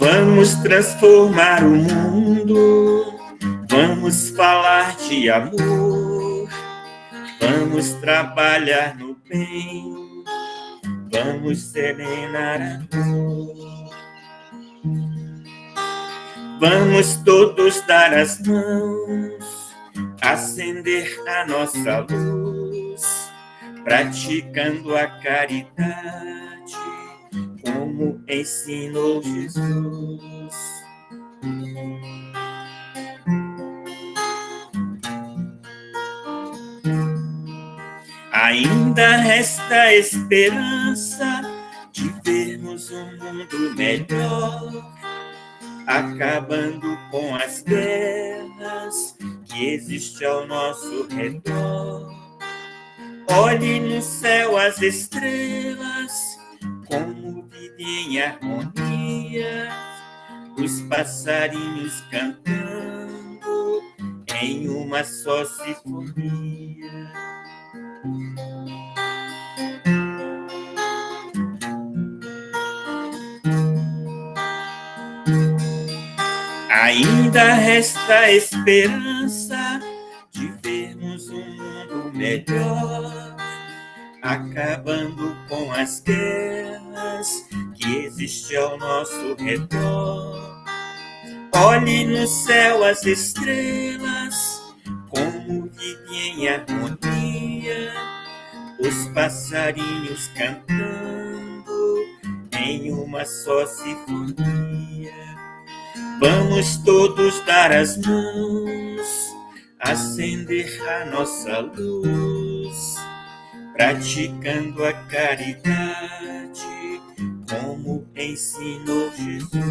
Vamos transformar o mundo, vamos falar de amor, vamos trabalhar no bem, vamos serenar a dor. Vamos todos dar as mãos, acender a nossa luz, praticando a caridade, como ensinou Jesus. Ainda resta esperança de vermos um mundo melhor, acabando com as guerras que existem ao nosso redor. Olhe no céu as estrelas, como vivem em harmonia, os passarinhos cantando em uma só sinfonia. Ainda resta a esperança de vermos um mundo melhor, acabando com as guerras que existem ao nosso redor. Olhe no céu as estrelas, como vivem em harmonia, os passarinhos cantando em uma só sinfonia. Vamos todos dar as mãos, acender a nossa luz, praticando a caridade, como ensinou Jesus.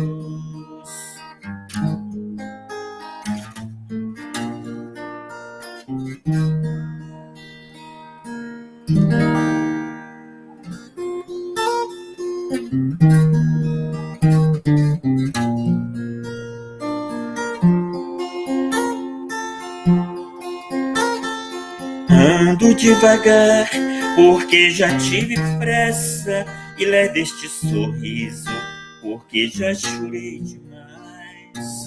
Ando devagar, porque já tive pressa, e leve este sorriso, porque já chorei demais.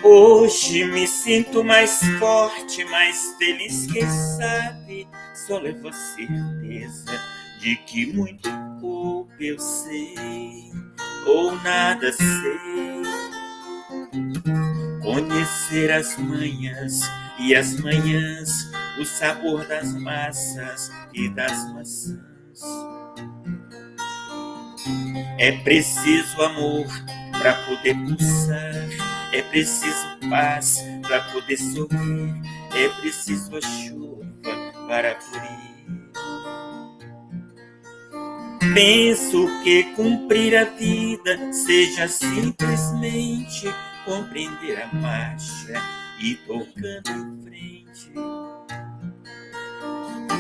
Hoje me sinto mais forte, mais feliz, quem sabe só levo a certeza de que muito pouco eu sei, ou nada sei. Conhecer as manhas e as manhãs, o sabor das massas e das maçãs. É preciso amor para poder pulsar, é preciso paz para poder sorrir, é preciso a chuva para florir. Penso que cumprir a vida seja simplesmente compreender a marcha e tocando em frente.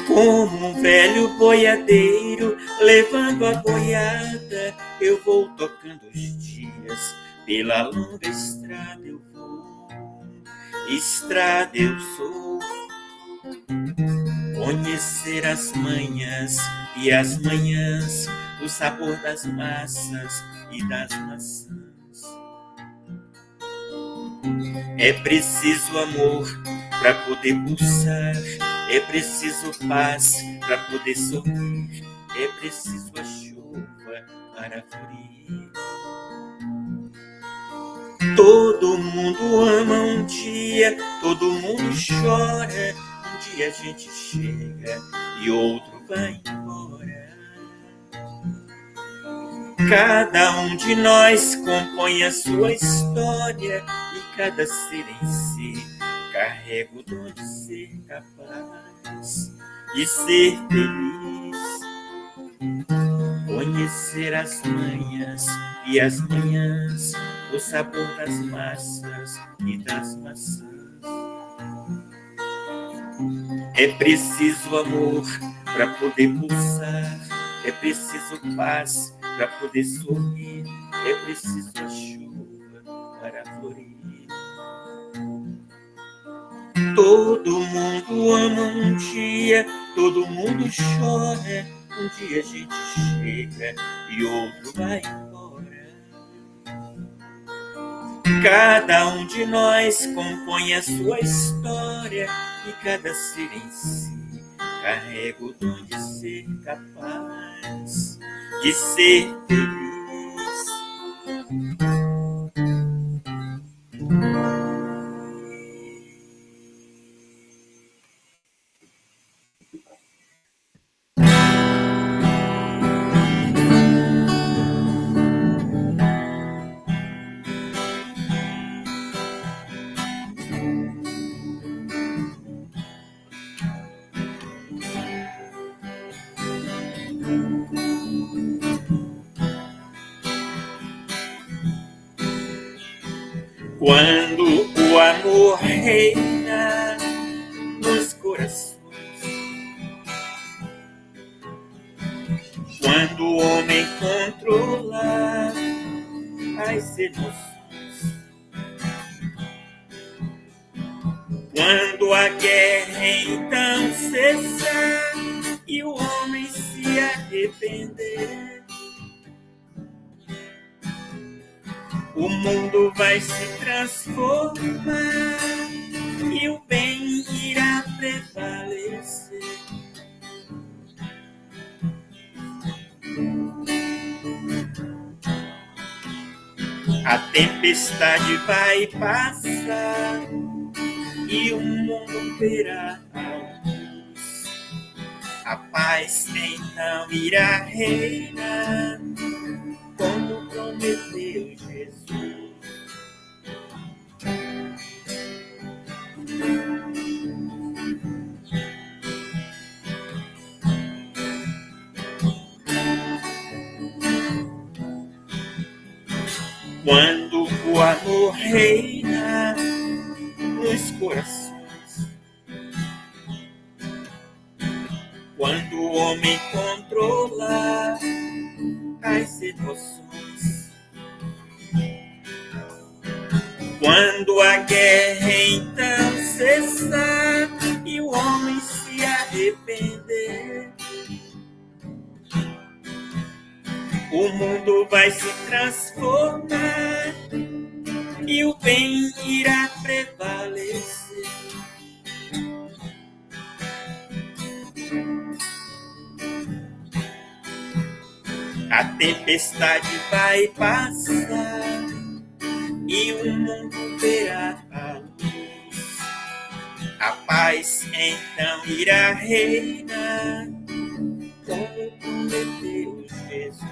Como um velho boiadeiro levando a boiada, eu vou tocando os dias, pela longa estrada eu vou, estrada eu sou. Conhecer as manhas e as manhãs, o sabor das massas e das maçãs. É preciso amor para poder pulsar, é preciso paz para poder sorrir, é preciso a chuva para florir. Todo mundo ama um dia, todo mundo chora, um dia a gente chega e outro vai embora. Cada um de nós compõe a sua história, e cada ser em si carrega o dom de ser capaz de ser feliz. Conhecer as manhas e as manhãs, o sabor das massas e das maçãs. É preciso amor para poder pulsar, é preciso paz para poder sorrir, é preciso a chuva para florir. Todo mundo ama um dia, todo mundo chora, um dia a gente chega e outro vai embora. Cada um de nós compõe a sua história e cada ser em si carrega o dom de ser capaz de ser feliz. Quando o amor reina nos corações, quando o homem controla as emoções, quando a guerra então cessar e o homem se arrepender, o mundo vai se transformar e o bem irá prevalecer. A tempestade vai passar e o mundo verá a luz. A paz então irá reinar, como prometeu Jesus. Quando o amor reina nos corações, quando o homem controla as emoções, quando a guerra então cessar e o homem se arrepender, o mundo vai se transformar e o bem irá prevalecer. A tempestade vai passar e o mundo verá a luz. A paz então irá reinar, como prometeu Jesus.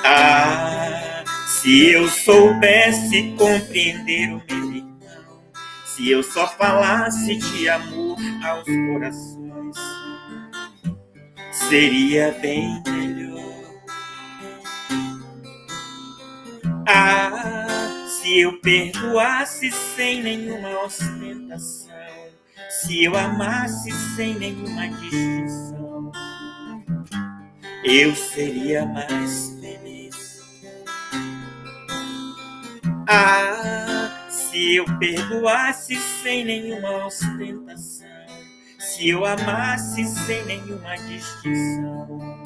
Ah, se eu soubesse compreender o meu irmão, se eu só falasse de amor aos corações, seria bem melhor. Ah, se eu perdoasse sem nenhuma ostentação, se eu amasse sem nenhuma distinção, eu seria mais feliz. Ah, se eu perdoasse sem nenhuma ostentação, se eu amasse sem nenhuma distinção,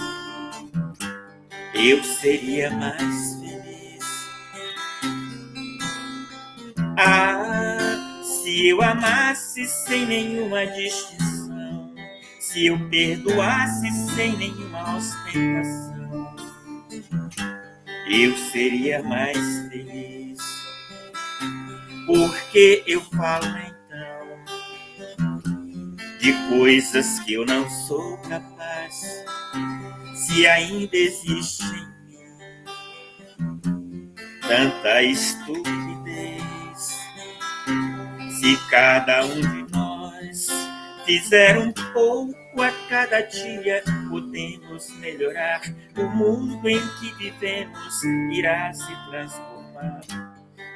eu seria mais feliz. Ah, se eu amasse sem nenhuma distinção, se eu perdoasse sem nenhuma ostentação, eu seria mais feliz. Porque eu falo então de coisas que eu não sou capaz, se ainda existe em mim tanta estupidez. Se cada um de nós fizer um pouco a cada dia, podemos melhorar. O mundo em que vivemos irá se transformar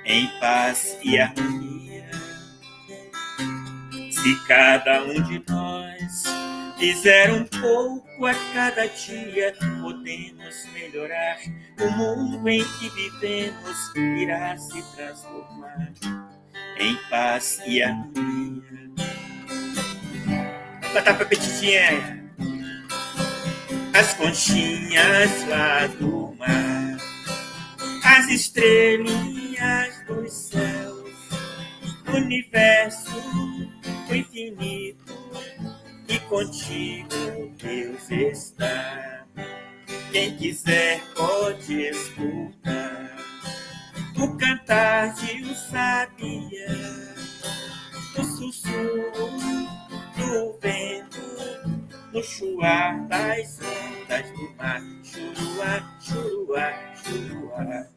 em paz e harmonia. Se cada um de nós fizer um pouco a cada dia, podemos melhorar. O mundo em que vivemos irá se transformar em paz e harmonia. Botar pra petitinha. As conchinhas lá do mar, as estrelinhas dos céus, o universo, o infinito, e contigo Deus está. Quem quiser pode escutar o cantar de um sabiá, o sussurro do vento, no chuar das ondas do mar. Churuá, churuá, churuá,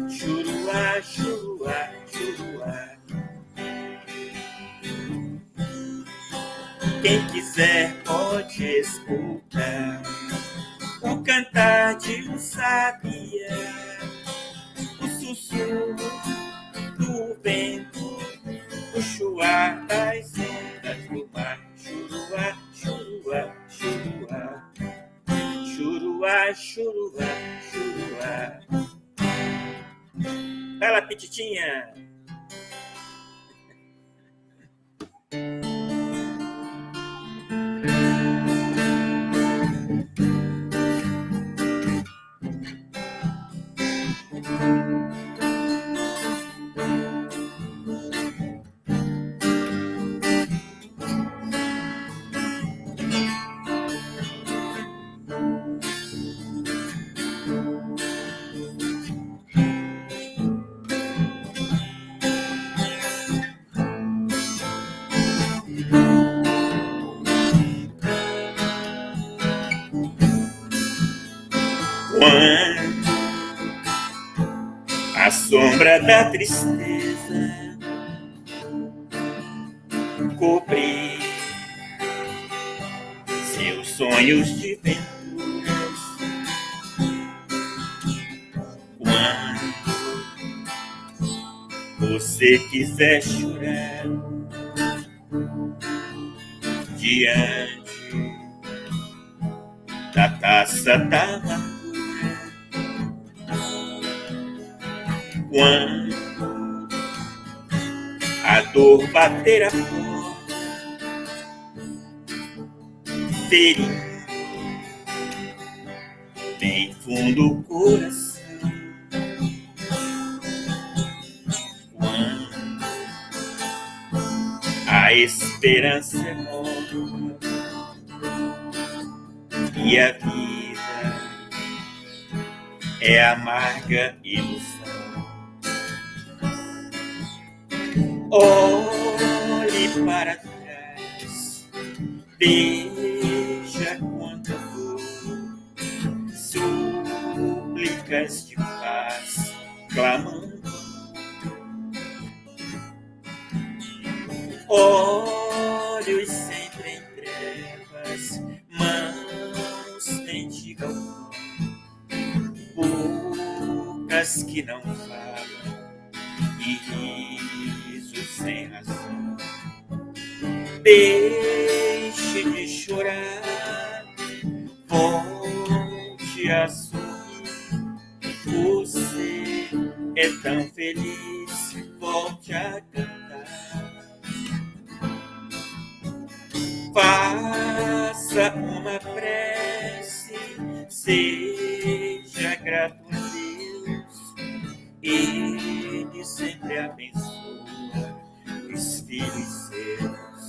churuá, churuá, churuá. Quem quiser pode escutar o cantar de um sabiá, o sussurro do vento, o chuar das ondas do mar. Churuá, churuá, churuá, churuá, churuá, churuá. Vai lá, petitinha. Quando a sombra da tristeza cobrir seus sonhos de venturas, quando você quiser chorar diante da taça da amargura, quando a dor bater a porta, ferindo bem fundo o coração, quando a esperança é morta e a vida é amarga ilusão. Olhe para trás, veja quanta dor, súplicas de paz clamando. Olhos sempre em trevas, mãos tendida ao pó, bocas que não falam e risos sem razão. Deixe de chorar, volte a sorrir. Você é tão feliz, volte a cantar. Faça uma prece, seja grato a Deus. Ele sempre abençoa os filhos seus.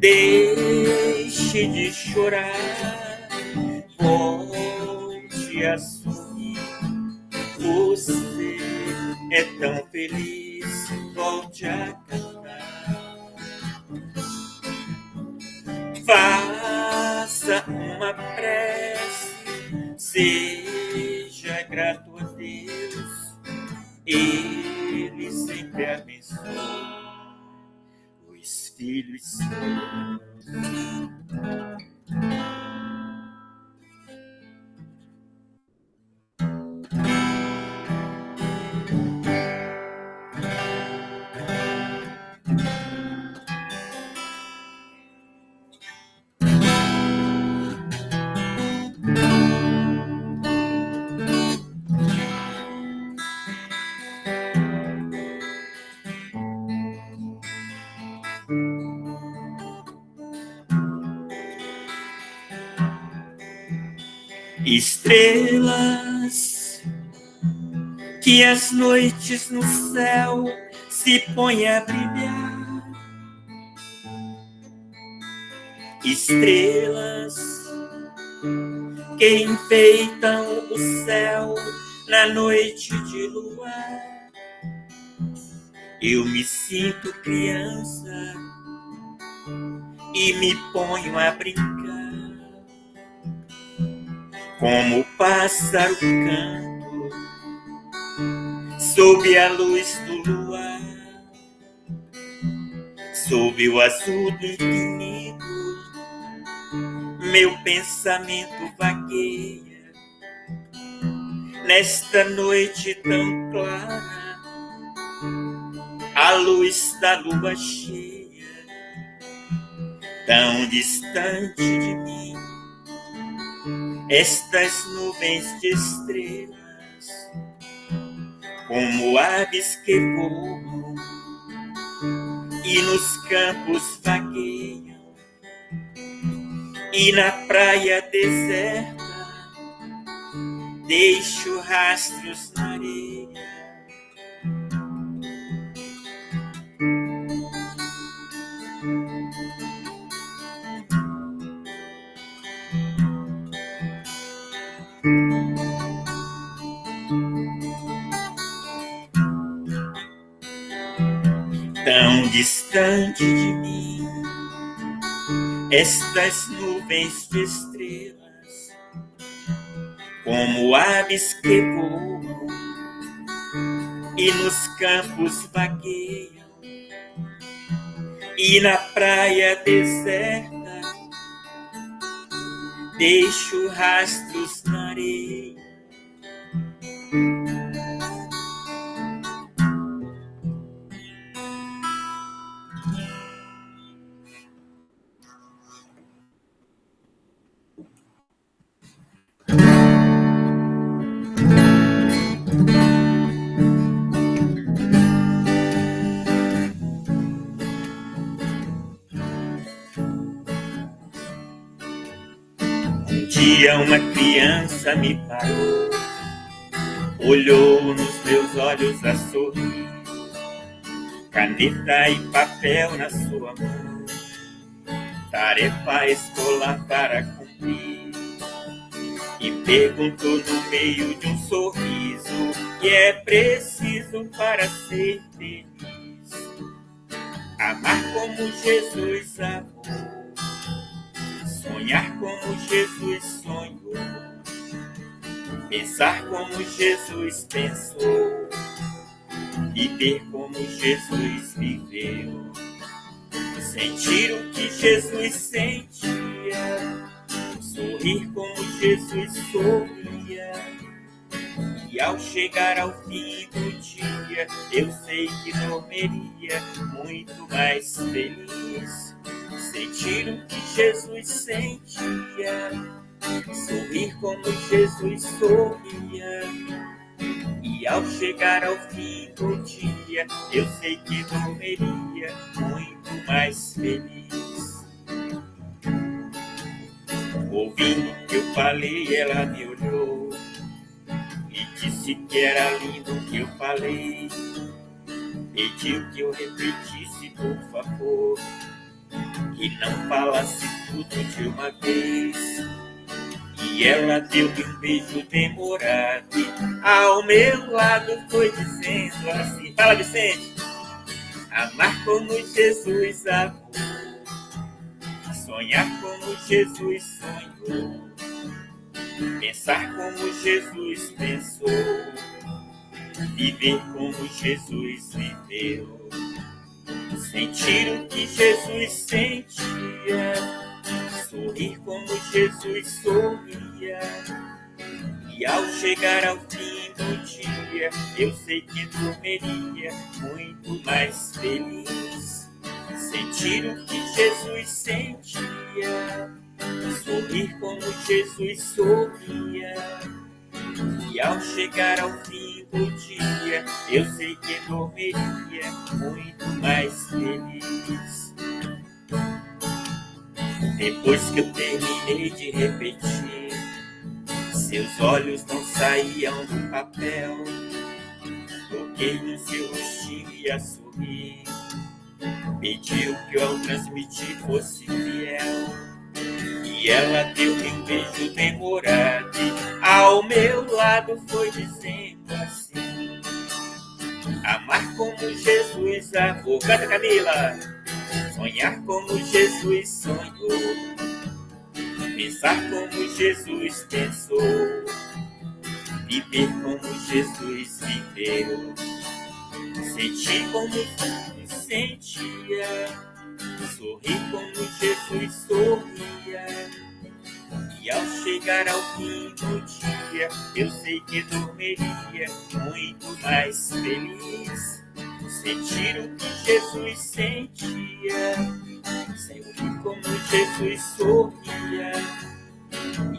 Deixe de chorar, volte a sorrir. Você é tão feliz, volte a cantar. Faça uma prece, seja grato a Deus. Ele sempre abençoa os filhos seus. Estrelas que as noites no céu se põem a brilhar. Estrelas que enfeitam o céu na noite de luar. Eu me sinto criança e me ponho a brincar. Como o pássaro canto sob a luz do luar, sob o azul do infinito, meu pensamento vagueia. Nesta noite tão clara, a luz da lua cheia, tão distante de mim, estas nuvens de estrelas, como aves que voam e nos campos vagueiam, e na praia deserta deixo rastros na areia. Tão distante de mim, estas nuvens de estrelas, como aves que voam e nos campos vagueiam, e na praia deserta deixo rastros na areia. Um dia uma criança me parou, olhou nos meus olhos a sorrir, caneta e papel na sua mão, tarefa escolar para cumprir, e perguntou no meio de um sorriso: que é preciso para ser feliz? Amar como Jesus amou, sonhar como Jesus sonhou, pensar como Jesus pensou, viver como Jesus viveu, sentir o que Jesus sentia, sorrir como Jesus sorria, e ao chegar ao fim do dia eu sei que dormiria muito mais feliz. Sentir o que Jesus sentia, sorrir como Jesus sorria, e ao chegar ao fim do dia eu sei que dormiria muito mais feliz. Ouvindo o que eu falei, ela me olhou e disse que era lindo o que eu falei. Pediu que eu repetisse, por favor, que não falasse tudo de uma vez. E ela deu-me um beijo demorado e ao meu lado foi dizendo assim: fala, Vicente. Amar como Jesus amou, sonhar como Jesus sonhou, pensar como Jesus pensou, viver como Jesus viveu, sentir o que Jesus sentiu, sorrir como Jesus sorria. E ao chegar ao fim do dia, eu sei que dormiria muito mais feliz. Sentir o que Jesus sentia, sorrir como Jesus sorria. E ao chegar ao fim do dia, eu sei que dormiria muito mais feliz. Depois que eu terminei de repetir, seus olhos não saíam do papel. Toquei no seu rostinho e a sorrir. Pediu que eu ao transmitir fosse fiel. E ela deu-me um beijo demorado. E ao meu lado foi dizendo assim: amar como Jesus amou. Canta, Camila! Sonhar como Jesus sonhou. Pensar como Jesus pensou. Viver como Jesus viveu. Sentir como Jesus sentia. Sorrir como Jesus sorria. E ao chegar ao fim do dia, eu sei que dormiria muito mais feliz. Sentir o que Jesus sentia, sorrir como Jesus sorria.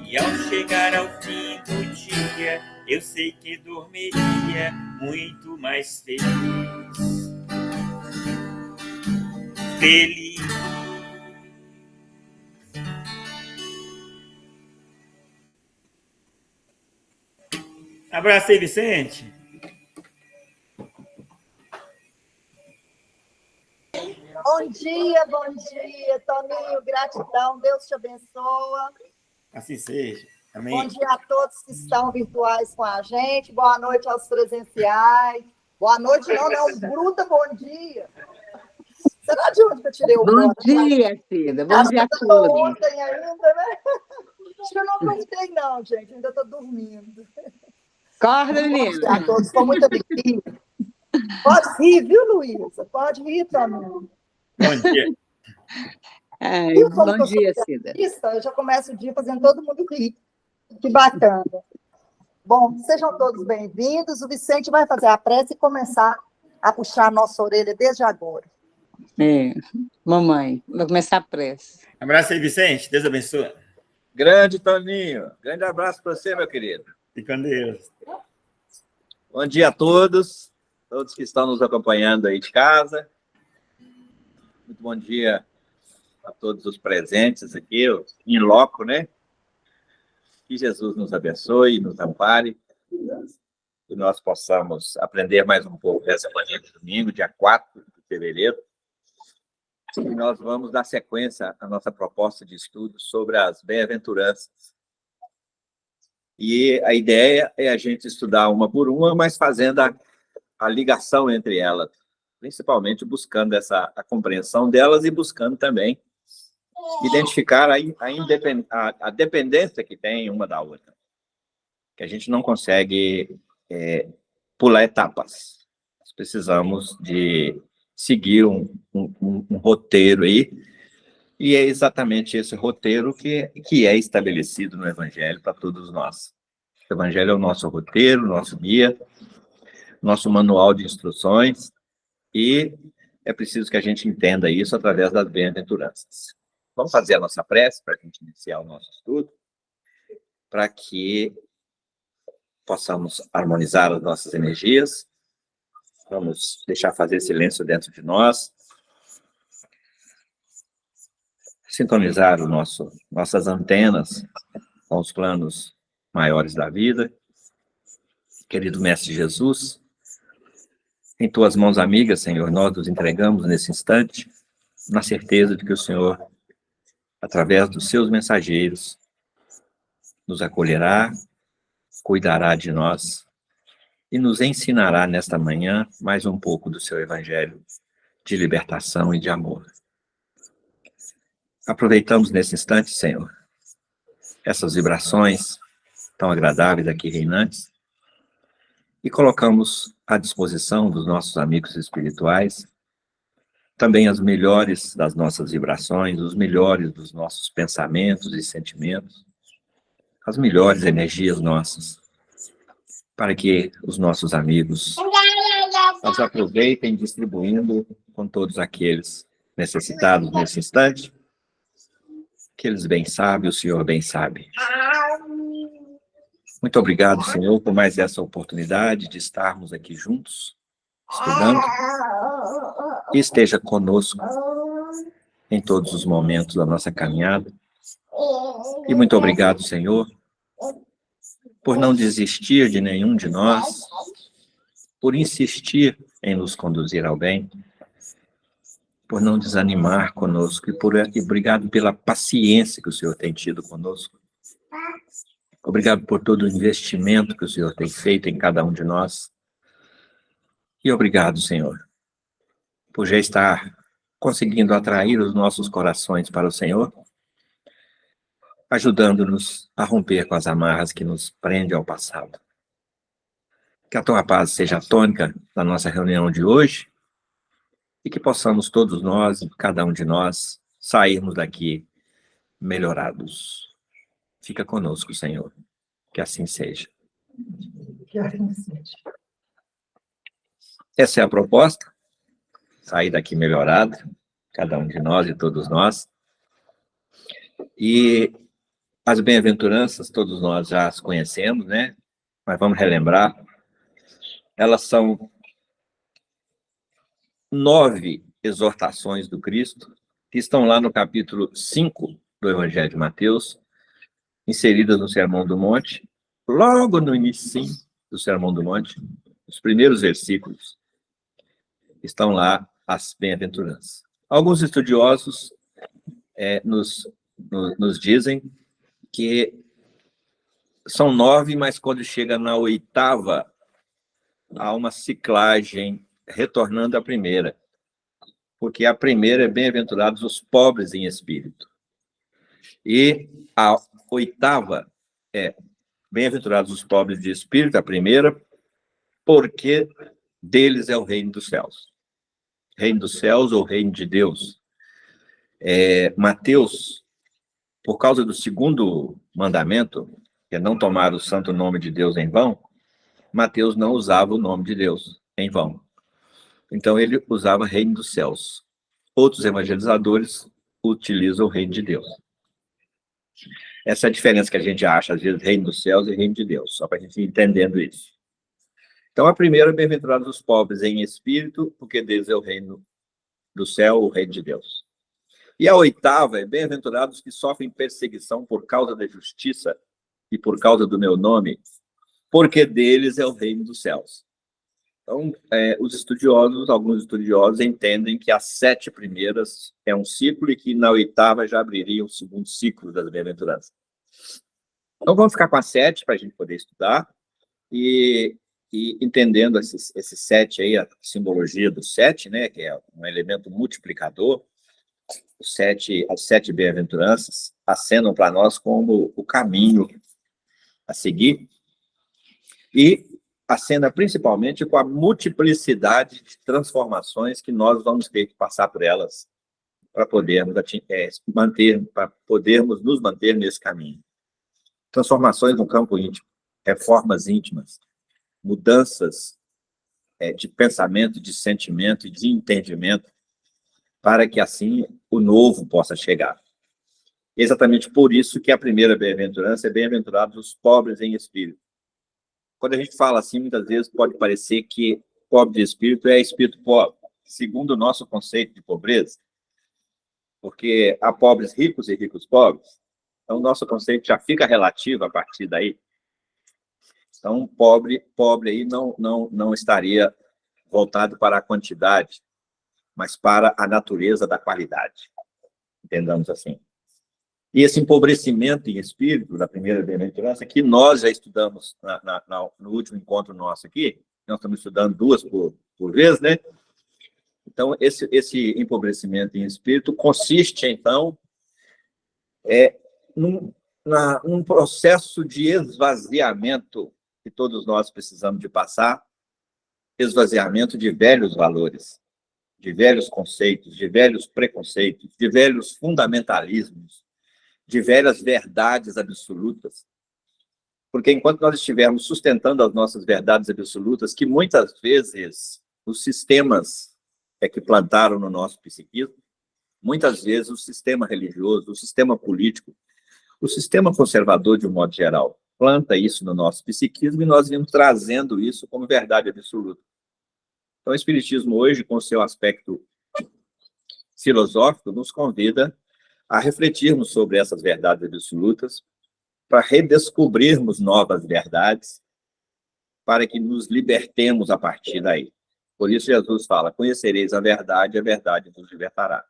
E ao chegar ao fim do dia, eu sei que dormiria muito mais feliz. Feliz. Abraço aí, Vicente. Bom dia, Toninho, gratidão, Deus te abençoa. Assim seja. Amém. Bom dia a todos que estão virtuais com a gente, boa noite aos presenciais. Boa noite, não, Bruta, bom dia. Será de onde que eu tirei o bom dia, Cida, bom dia a todos. Ontem ainda, né? Acho que eu não acordei não, gente, ainda estou dormindo. Acorda, menina. Bom dia a todos, com muita alegria. Pode rir, viu, Luísa? Pode rir, Toninho. Bom dia. Bom dia, Cida. Eu já começo o dia fazendo todo mundo rir. Que bacana. Bom, sejam todos bem-vindos. O Vicente vai fazer a prece e começar a puxar a nossa orelha desde agora. Mamãe, vai começar a prece. Abraço aí, Vicente. Deus abençoe. Grande Toninho. Grande abraço para você, meu querido. Fique com Deus. Bom dia a todos que estão nos acompanhando aí de casa. Muito bom dia a todos os presentes aqui, em loco, né? Que Jesus nos abençoe, nos ampare, que nós possamos aprender mais um pouco dessa manhã de domingo, dia 4 de fevereiro. E nós vamos dar sequência à nossa proposta de estudo sobre as bem-aventuranças. E a ideia é a gente estudar uma por uma, mas fazendo a ligação entre elas, principalmente buscando a compreensão delas e buscando também identificar a dependência que tem uma da outra. Que a gente não consegue pular etapas. Nós precisamos de seguir um roteiro aí, e é exatamente esse roteiro que é estabelecido no Evangelho para todos nós. O Evangelho é o nosso roteiro, nosso guia, nosso manual de instruções, e é preciso que a gente entenda isso através das bem-aventuranças. Vamos fazer a nossa prece para a gente iniciar o nosso estudo, para que possamos harmonizar as nossas energias. Vamos deixar fazer silêncio dentro de nós, sintonizar nossas antenas com os planos maiores da vida. Querido Mestre Jesus, em tuas mãos amigas, Senhor, nós nos entregamos nesse instante, na certeza de que o Senhor, através dos seus mensageiros, nos acolherá, cuidará de nós e nos ensinará nesta manhã mais um pouco do seu Evangelho de libertação e de amor. Aproveitamos nesse instante, Senhor, essas vibrações tão agradáveis aqui reinantes e colocamos à disposição dos nossos amigos espirituais também as melhores das nossas vibrações, os melhores dos nossos pensamentos e sentimentos, as melhores energias nossas, para que os nossos amigos as aproveitem distribuindo com todos aqueles necessitados nesse instante, que eles bem sabem, o Senhor bem sabe. Muito obrigado, Senhor, por mais essa oportunidade de estarmos aqui juntos, estudando. E esteja conosco em todos os momentos da nossa caminhada. E muito obrigado, Senhor, por não desistir de nenhum de nós, por insistir em nos conduzir ao bem, por não desanimar conosco e obrigado pela paciência que o Senhor tem tido conosco. Obrigado por todo o investimento que o Senhor tem feito em cada um de nós. E obrigado, Senhor, por já estar conseguindo atrair os nossos corações para o Senhor, ajudando-nos a romper com as amarras que nos prendem ao passado. Que a tua paz seja a tônica da nossa reunião de hoje e que possamos todos nós, cada um de nós, sairmos daqui melhorados. Fica conosco, Senhor. Que assim seja. Que assim seja. Essa é a proposta. Sair daqui melhorado, cada um de nós e todos nós. E as bem-aventuranças, todos nós já as conhecemos, né? Mas vamos relembrar. Elas são 9 exortações do Cristo, que estão lá no capítulo 5 do Evangelho de Mateus, inseridas no Sermão do Monte, logo no início do Sermão do Monte, os primeiros versículos, estão lá as bem-aventuranças. Alguns estudiosos nos dizem que são 9, mas quando chega na 8ª, há uma ciclagem retornando à primeira, porque a primeira é bem-aventurados os pobres em espírito. E a 8ª é bem-aventurados os pobres de espírito, a primeira, porque deles é o reino dos céus. Reino dos céus ou reino de Deus. Mateus, por causa do 2º mandamento, que é não tomar o santo nome de Deus em vão, Mateus não usava o nome de Deus em vão. Então, ele usava reino dos céus. Outros evangelizadores utilizam o reino de Deus. Essa é a diferença que a gente acha, às vezes, reino dos céus e reino de Deus, só para a gente ir entendendo isso. Então, a primeira, bem-aventurados os pobres em espírito, porque deles é o reino do céu, o reino de Deus. E a 8ª é bem-aventurados que sofrem perseguição por causa da justiça e por causa do meu nome, porque deles é o reino dos céus. Então, alguns estudiosos entendem que as 7 primeiras é um ciclo e que na 8ª já abriria o 2º ciclo das bem-aventuranças. Então, vamos ficar com as 7 para a gente poder estudar e entendendo esses 7 aí, a simbologia do 7, né, que é um elemento multiplicador. As 7 bem-aventuranças acenam para nós como o caminho a seguir e acena principalmente com a multiplicidade de transformações que nós vamos ter que passar por elas para podermos nos manter nesse caminho. Transformações no campo íntimo, reformas íntimas, mudanças de pensamento, de sentimento e de entendimento, para que assim o novo possa chegar. Exatamente por isso que a primeira bem-aventurança é bem-aventurados os pobres em espírito. Quando a gente fala assim, muitas vezes pode parecer que pobre de espírito é espírito pobre, segundo o nosso conceito de pobreza, porque há pobres ricos e ricos pobres. Então, o nosso conceito já fica relativo a partir daí. Então, pobre aí não estaria voltado para a quantidade, mas para a natureza da qualidade. Entendamos assim. E esse empobrecimento em espírito, da primeira bem-aventurança, que nós já estudamos no último encontro nosso aqui, nós estamos estudando 2 por vez, né? Então, esse empobrecimento em espírito consiste, então, num processo de esvaziamento que todos nós precisamos de passar, esvaziamento de velhos valores, de velhos conceitos, de velhos preconceitos, de velhos fundamentalismos, de velhas verdades absolutas. Porque enquanto nós estivermos sustentando as nossas verdades absolutas, que muitas vezes os sistemas que plantaram no nosso psiquismo, muitas vezes o sistema religioso, o sistema político, o sistema conservador, de um modo geral, planta isso no nosso psiquismo e nós vimos trazendo isso como verdade absoluta. Então, o Espiritismo hoje, com o seu aspecto filosófico, nos convida a refletirmos sobre essas verdades absolutas, para redescobrirmos novas verdades, para que nos libertemos a partir daí. Por isso Jesus fala, conhecereis a verdade vos libertará.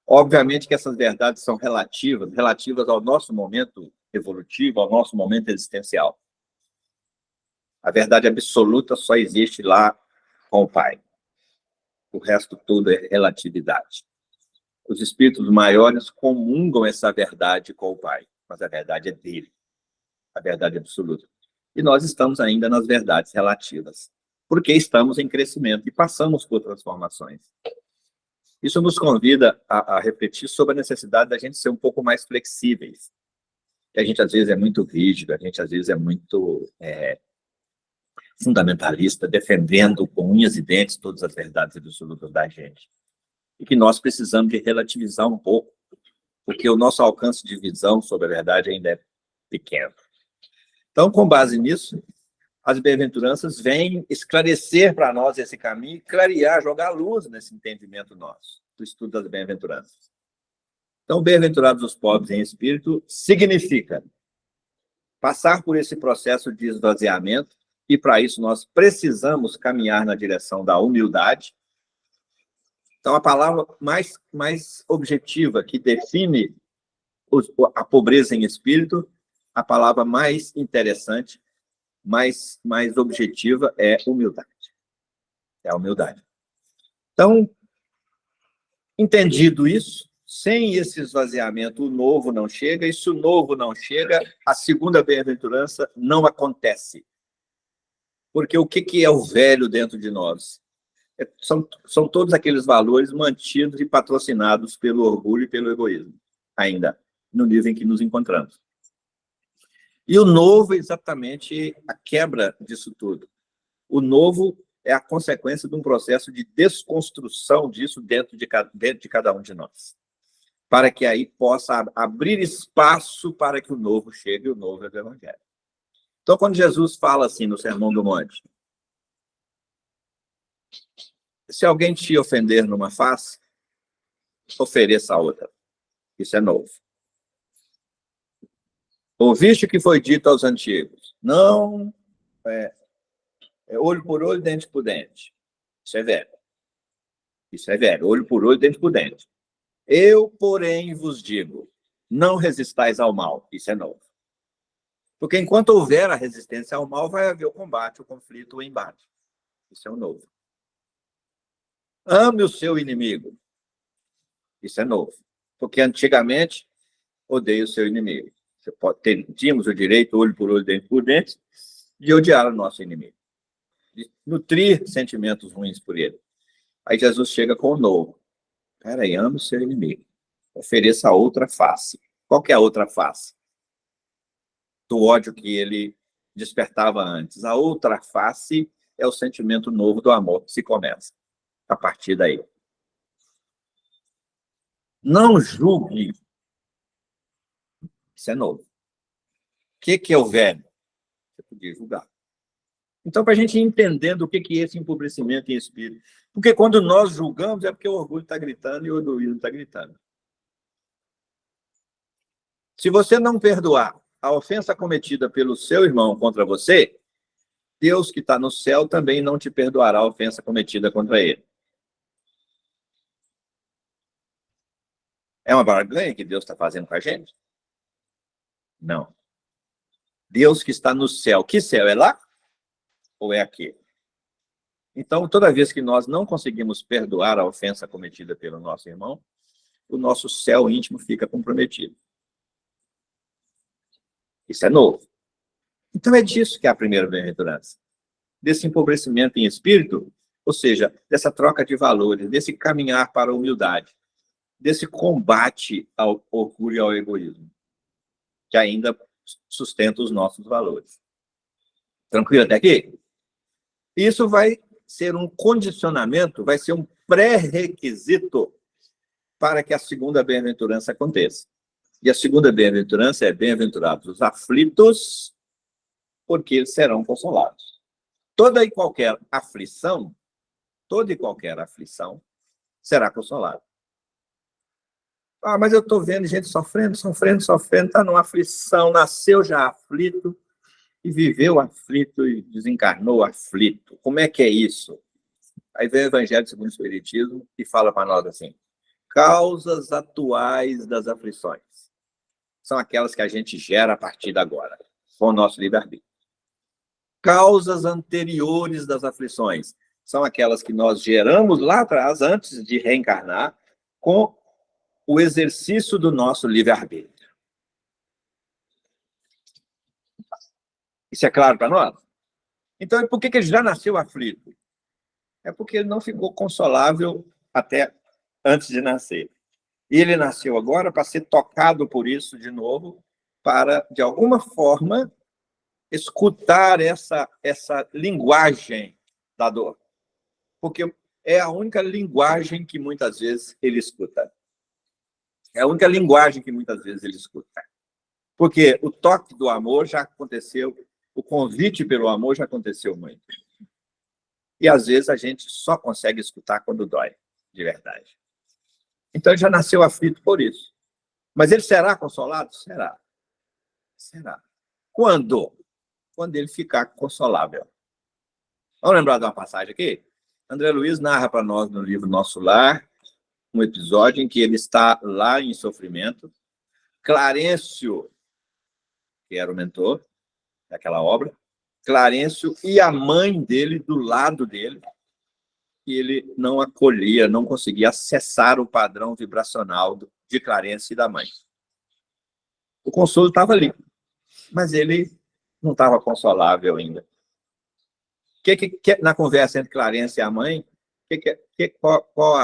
Obviamente que essas verdades são relativas ao nosso momento evolutivo, ao nosso momento existencial. A verdade absoluta só existe lá com o Pai. O resto tudo é relatividade. Os espíritos maiores comungam essa verdade com o Pai, mas a verdade é dele, a verdade absoluta. E nós estamos ainda nas verdades relativas, porque estamos em crescimento e passamos por transformações. Isso nos convida a refletir sobre a necessidade da gente ser um pouco mais flexíveis. A gente, às vezes, é muito rígido, a gente, às vezes, é muito fundamentalista, defendendo com unhas e dentes todas as verdades absolutas da gente. E que nós precisamos de relativizar um pouco, porque o nosso alcance de visão sobre a verdade ainda é pequeno. Então, com base nisso, as bem-aventuranças vêm esclarecer para nós esse caminho, clarear, jogar luz nesse entendimento nosso, do estudo das bem-aventuranças. Então, bem-aventurados os pobres em espírito significa passar por esse processo de esvaziamento, e para isso nós precisamos caminhar na direção da humildade. Então, a palavra mais objetiva que define a pobreza em espírito, a palavra mais interessante, mais objetiva é humildade. É a humildade. Então, entendido isso, sem esse esvaziamento, o novo não chega, e se o novo não chega, a segunda bem-aventurança não acontece. Porque o que é o velho dentro de nós? São todos aqueles valores mantidos e patrocinados pelo orgulho e pelo egoísmo, ainda no nível em que nos encontramos. E o novo é exatamente a quebra disso tudo. O novo é a consequência de um processo de desconstrução disso dentro de cada um de nós, para que aí possa abrir espaço para que o novo chegue, e o novo é o Evangelho. Então, quando Jesus fala assim no Sermão do Monte, se alguém te ofender numa face, ofereça a outra. Isso é novo. Ouviste o que foi dito aos antigos? Não é olho por olho, dente por dente. Isso é velho. Isso é velho. Olho por olho, dente por dente. Eu, porém, vos digo, não resistais ao mal. Isso é novo. Porque enquanto houver a resistência ao mal, vai haver o combate, o conflito, o embate. Isso é o novo. Ame o seu inimigo. Isso é novo. Porque antigamente, odeie o seu inimigo. Tínhamos o direito, olho por olho, dente por dente, de odiar o nosso inimigo. De nutrir sentimentos ruins por ele. Aí Jesus chega com o novo. Peraí, ame o seu inimigo. Ofereça a outra face. Qual que é a outra face? Do ódio que ele despertava antes. A outra face é o sentimento novo do amor que se começa. A partir daí. Não julgue. Isso é novo. O que é o velho? Você podia julgar. Então, para a gente ir entendendo o que é esse empobrecimento em espírito. Porque quando nós julgamos, é porque o orgulho está gritando e o egoísmo está gritando. Se você não perdoar a ofensa cometida pelo seu irmão contra você, Deus que está no céu também não te perdoará a ofensa cometida contra ele. É uma barganha que Deus está fazendo com a gente? Não. Deus que está no céu. Que céu? É lá? Ou é aqui? Então, toda vez que nós não conseguimos perdoar a ofensa cometida pelo nosso irmão, o nosso céu íntimo fica comprometido. Isso é novo. Então, é disso que é a primeira bem-aventurança. Desse empobrecimento em espírito, Ou seja, dessa troca de valores, desse caminhar para a humildade, desse combate ao orgulho e ao egoísmo, que ainda sustenta os nossos valores. Tranquilo até aqui? Isso vai ser um condicionamento, vai ser um pré-requisito para que a segunda bem-aventurança aconteça. E a segunda bem-aventurança é: bem-aventurados os aflitos, porque eles serão consolados. Toda e qualquer aflição será consolada. Ah, mas eu estou vendo gente sofrendo, está numa aflição, nasceu já aflito e viveu aflito e desencarnou aflito. Como é que é isso? Aí vem o Evangelho segundo o Espiritismo e fala para nós assim: causas atuais das aflições são aquelas que a gente gera a partir de agora, com o nosso livre-arbítrio. Causas anteriores das aflições são aquelas que nós geramos lá atrás, antes de reencarnar, com o exercício do nosso livre-arbítrio. Isso é claro para nós? Então, por que ele já nasceu aflito? É porque ele não ficou consolável até antes de nascer. E ele nasceu agora para ser tocado por isso de novo, para, de alguma forma, escutar essa linguagem da dor. Porque é a única linguagem que muitas vezes ele escuta. É a única linguagem que muitas vezes ele escuta. Porque o toque do amor já aconteceu, o convite pelo amor já aconteceu muito. E, às vezes, a gente só consegue escutar quando dói, de verdade. Então, ele já nasceu aflito por isso. Mas ele será consolado? Será. Será. Quando? Quando ele ficar consolável. Vamos lembrar de uma passagem aqui? André Luiz narra para nós no livro Nosso Lar um episódio em que ele está lá em sofrimento. Clarencio, que era o mentor daquela obra, Clarencio e a mãe dele do lado dele, e ele não acolhia, não conseguia acessar o padrão vibracional de Clarencio e da mãe. O consolo estava ali, mas ele não estava consolável ainda. Na conversa entre Clarencio e a mãe, qual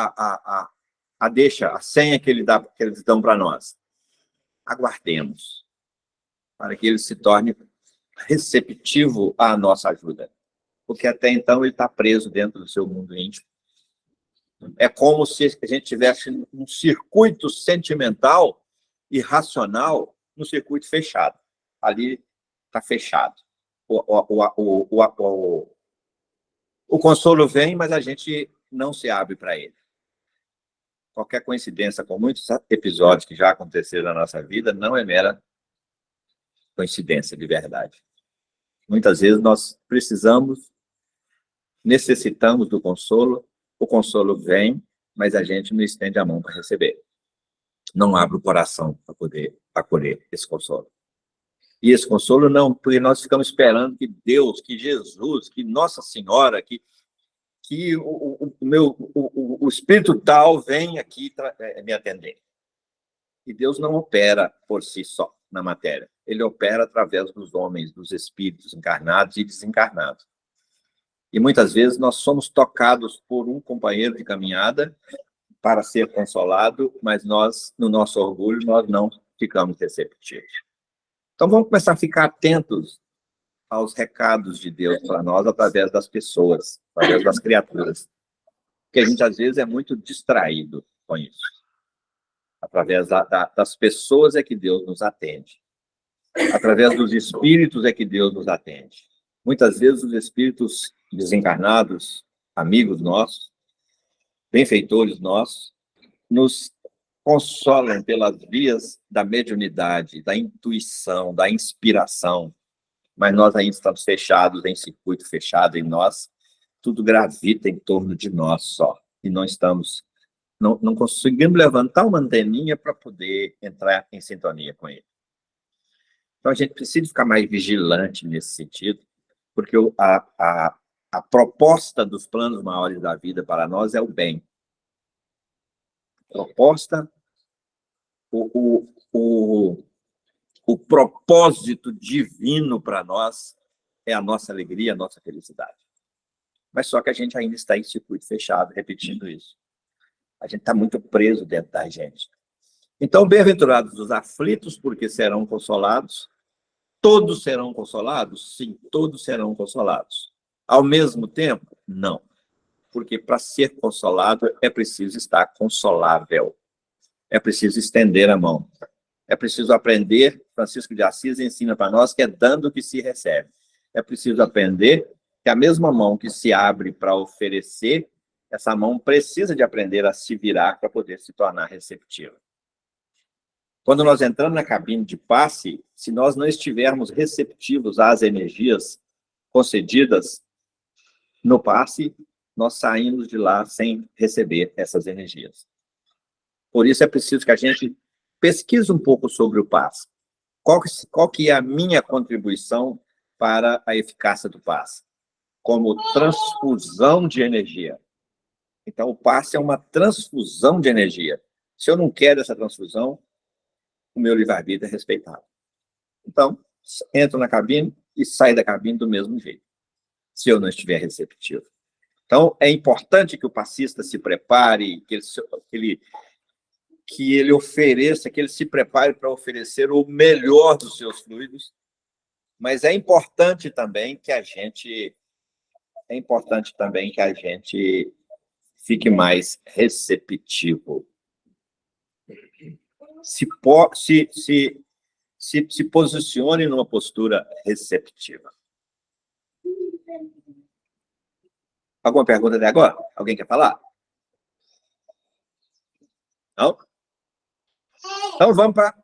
a deixa, a senha que eles dão para nós? Aguardemos, para que ele se torne receptivo à nossa ajuda. Porque até então ele está preso dentro do seu mundo íntimo. É como se a gente tivesse um circuito sentimental e racional no circuito fechado. Ali está fechado. O consolo vem, mas a gente não se abre para ele. Qualquer coincidência com muitos episódios que já aconteceram na nossa vida não é mera coincidência de verdade. Muitas vezes nós necessitamos do consolo, o consolo vem, mas a gente não estende a mão para receber. Não abre o coração para poder acolher esse consolo. E esse consolo não, porque nós ficamos esperando que Deus, que Jesus, que Nossa Senhora, que o Espírito tal venha aqui me atender. E Deus não opera por si só na matéria. Ele opera através dos homens, dos espíritos encarnados e desencarnados. E muitas vezes nós somos tocados por um companheiro de caminhada para ser consolado, mas nós, no nosso orgulho, nós não ficamos receptivos. Então vamos começar a ficar atentos aos recados de Deus para nós através das pessoas, através das criaturas. Porque a gente, às vezes, é muito distraído com isso. Através das pessoas é que Deus nos atende. Através dos espíritos é que Deus nos atende. Muitas vezes os espíritos desencarnados, amigos nossos, benfeitores nossos, nos consolam pelas vias da mediunidade, da intuição, da inspiração, mas nós ainda estamos fechados em circuito fechado em nós, tudo gravita em torno de nós só, e não conseguimos levantar uma anteninha para poder entrar em sintonia com ele. Então a gente precisa ficar mais vigilante nesse sentido, porque a proposta dos planos maiores da vida para nós é o bem. A proposta, o propósito divino para nós é a nossa alegria, a nossa felicidade. Mas só que a gente ainda está em circuito fechado, repetindo isso. A gente está muito preso dentro da gente. Então, bem-aventurados os aflitos, porque serão consolados. Todos serão consolados? Sim, todos serão consolados. Ao mesmo tempo? Não. Porque para ser consolado é preciso estar consolável. É preciso estender a mão. É preciso aprender, Francisco de Assis ensina para nós que é dando que se recebe. É preciso aprender que a mesma mão que se abre para oferecer, essa mão precisa de aprender a se virar para poder se tornar receptiva. Quando nós entramos na cabine de passe, se nós não estivermos receptivos às energias concedidas no passe, nós saímos de lá sem receber essas energias. Por isso é preciso que a gente pesquise um pouco sobre o passe. Qual que é a minha contribuição para a eficácia do passe? Como transfusão de energia. Então, o passe é uma transfusão de energia. Se eu não quero essa transfusão, o meu livre-arbítrio é respeitado. Então, entro na cabine e saio da cabine do mesmo jeito, se eu não estiver receptivo. Então, é importante que o passista se prepare, que ele ofereça, que ele se prepare para oferecer o melhor dos seus fluidos, mas é importante também que a gente fique mais receptivo. Se posicione numa postura receptiva. Alguma pergunta até agora? Alguém quer falar? Não? Então vamos para...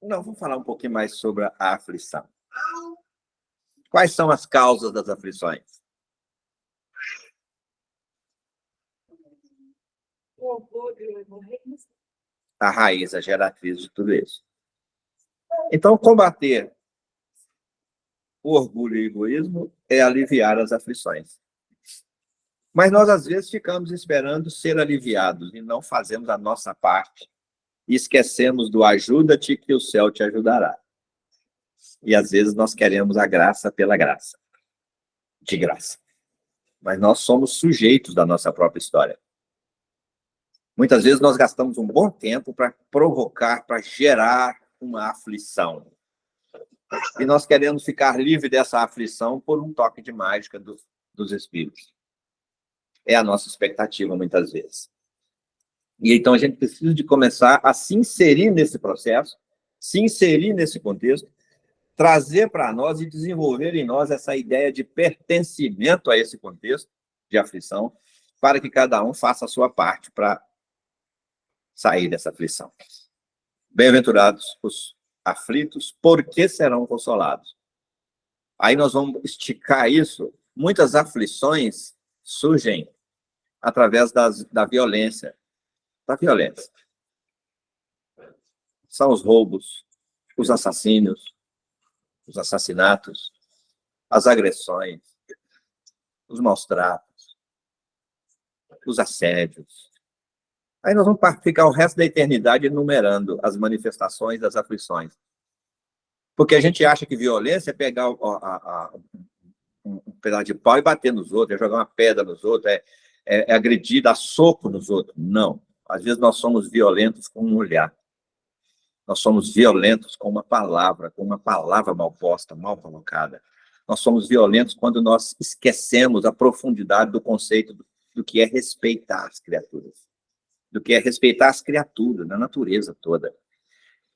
Não, vamos falar um pouquinho mais sobre a aflição. Quais são as causas das aflições? A raiz, a geratriz de tudo isso. Então, combater o orgulho e o egoísmo é aliviar as aflições. Mas nós, às vezes, ficamos esperando ser aliviados e não fazemos a nossa parte. E esquecemos do ajuda-te que o céu te ajudará. E, às vezes, nós queremos a graça pela graça. De graça. Mas nós somos sujeitos da nossa própria história. Muitas vezes nós gastamos um bom tempo para provocar, para gerar uma aflição. E nós queremos ficar livre dessa aflição por um toque de mágica dos espíritos. É a nossa expectativa, muitas vezes. E então a gente precisa de começar a se inserir nesse processo, se inserir nesse contexto, trazer para nós e desenvolver em nós essa ideia de pertencimento a esse contexto de aflição, para que cada um faça a sua parte para sair dessa aflição. Bem-aventurados os aflitos, porque serão consolados. Aí nós vamos esticar isso. Muitas aflições surgem através da violência. Da violência. São os roubos, os assassínios, os assassinatos, as agressões, os maus-tratos, os assédios. Aí nós vamos ficar o resto da eternidade enumerando as manifestações das aflições. Porque a gente acha que violência é pegar um pedaço de pau e bater nos outros, é jogar uma pedra nos outros, é agredir, dar soco nos outros. Não. Às vezes nós somos violentos com um olhar. Nós somos violentos com uma palavra mal posta, mal colocada. Nós somos violentos quando nós esquecemos a profundidade do conceito do que é respeitar as criaturas. Do que é respeitar as criaturas, na natureza toda.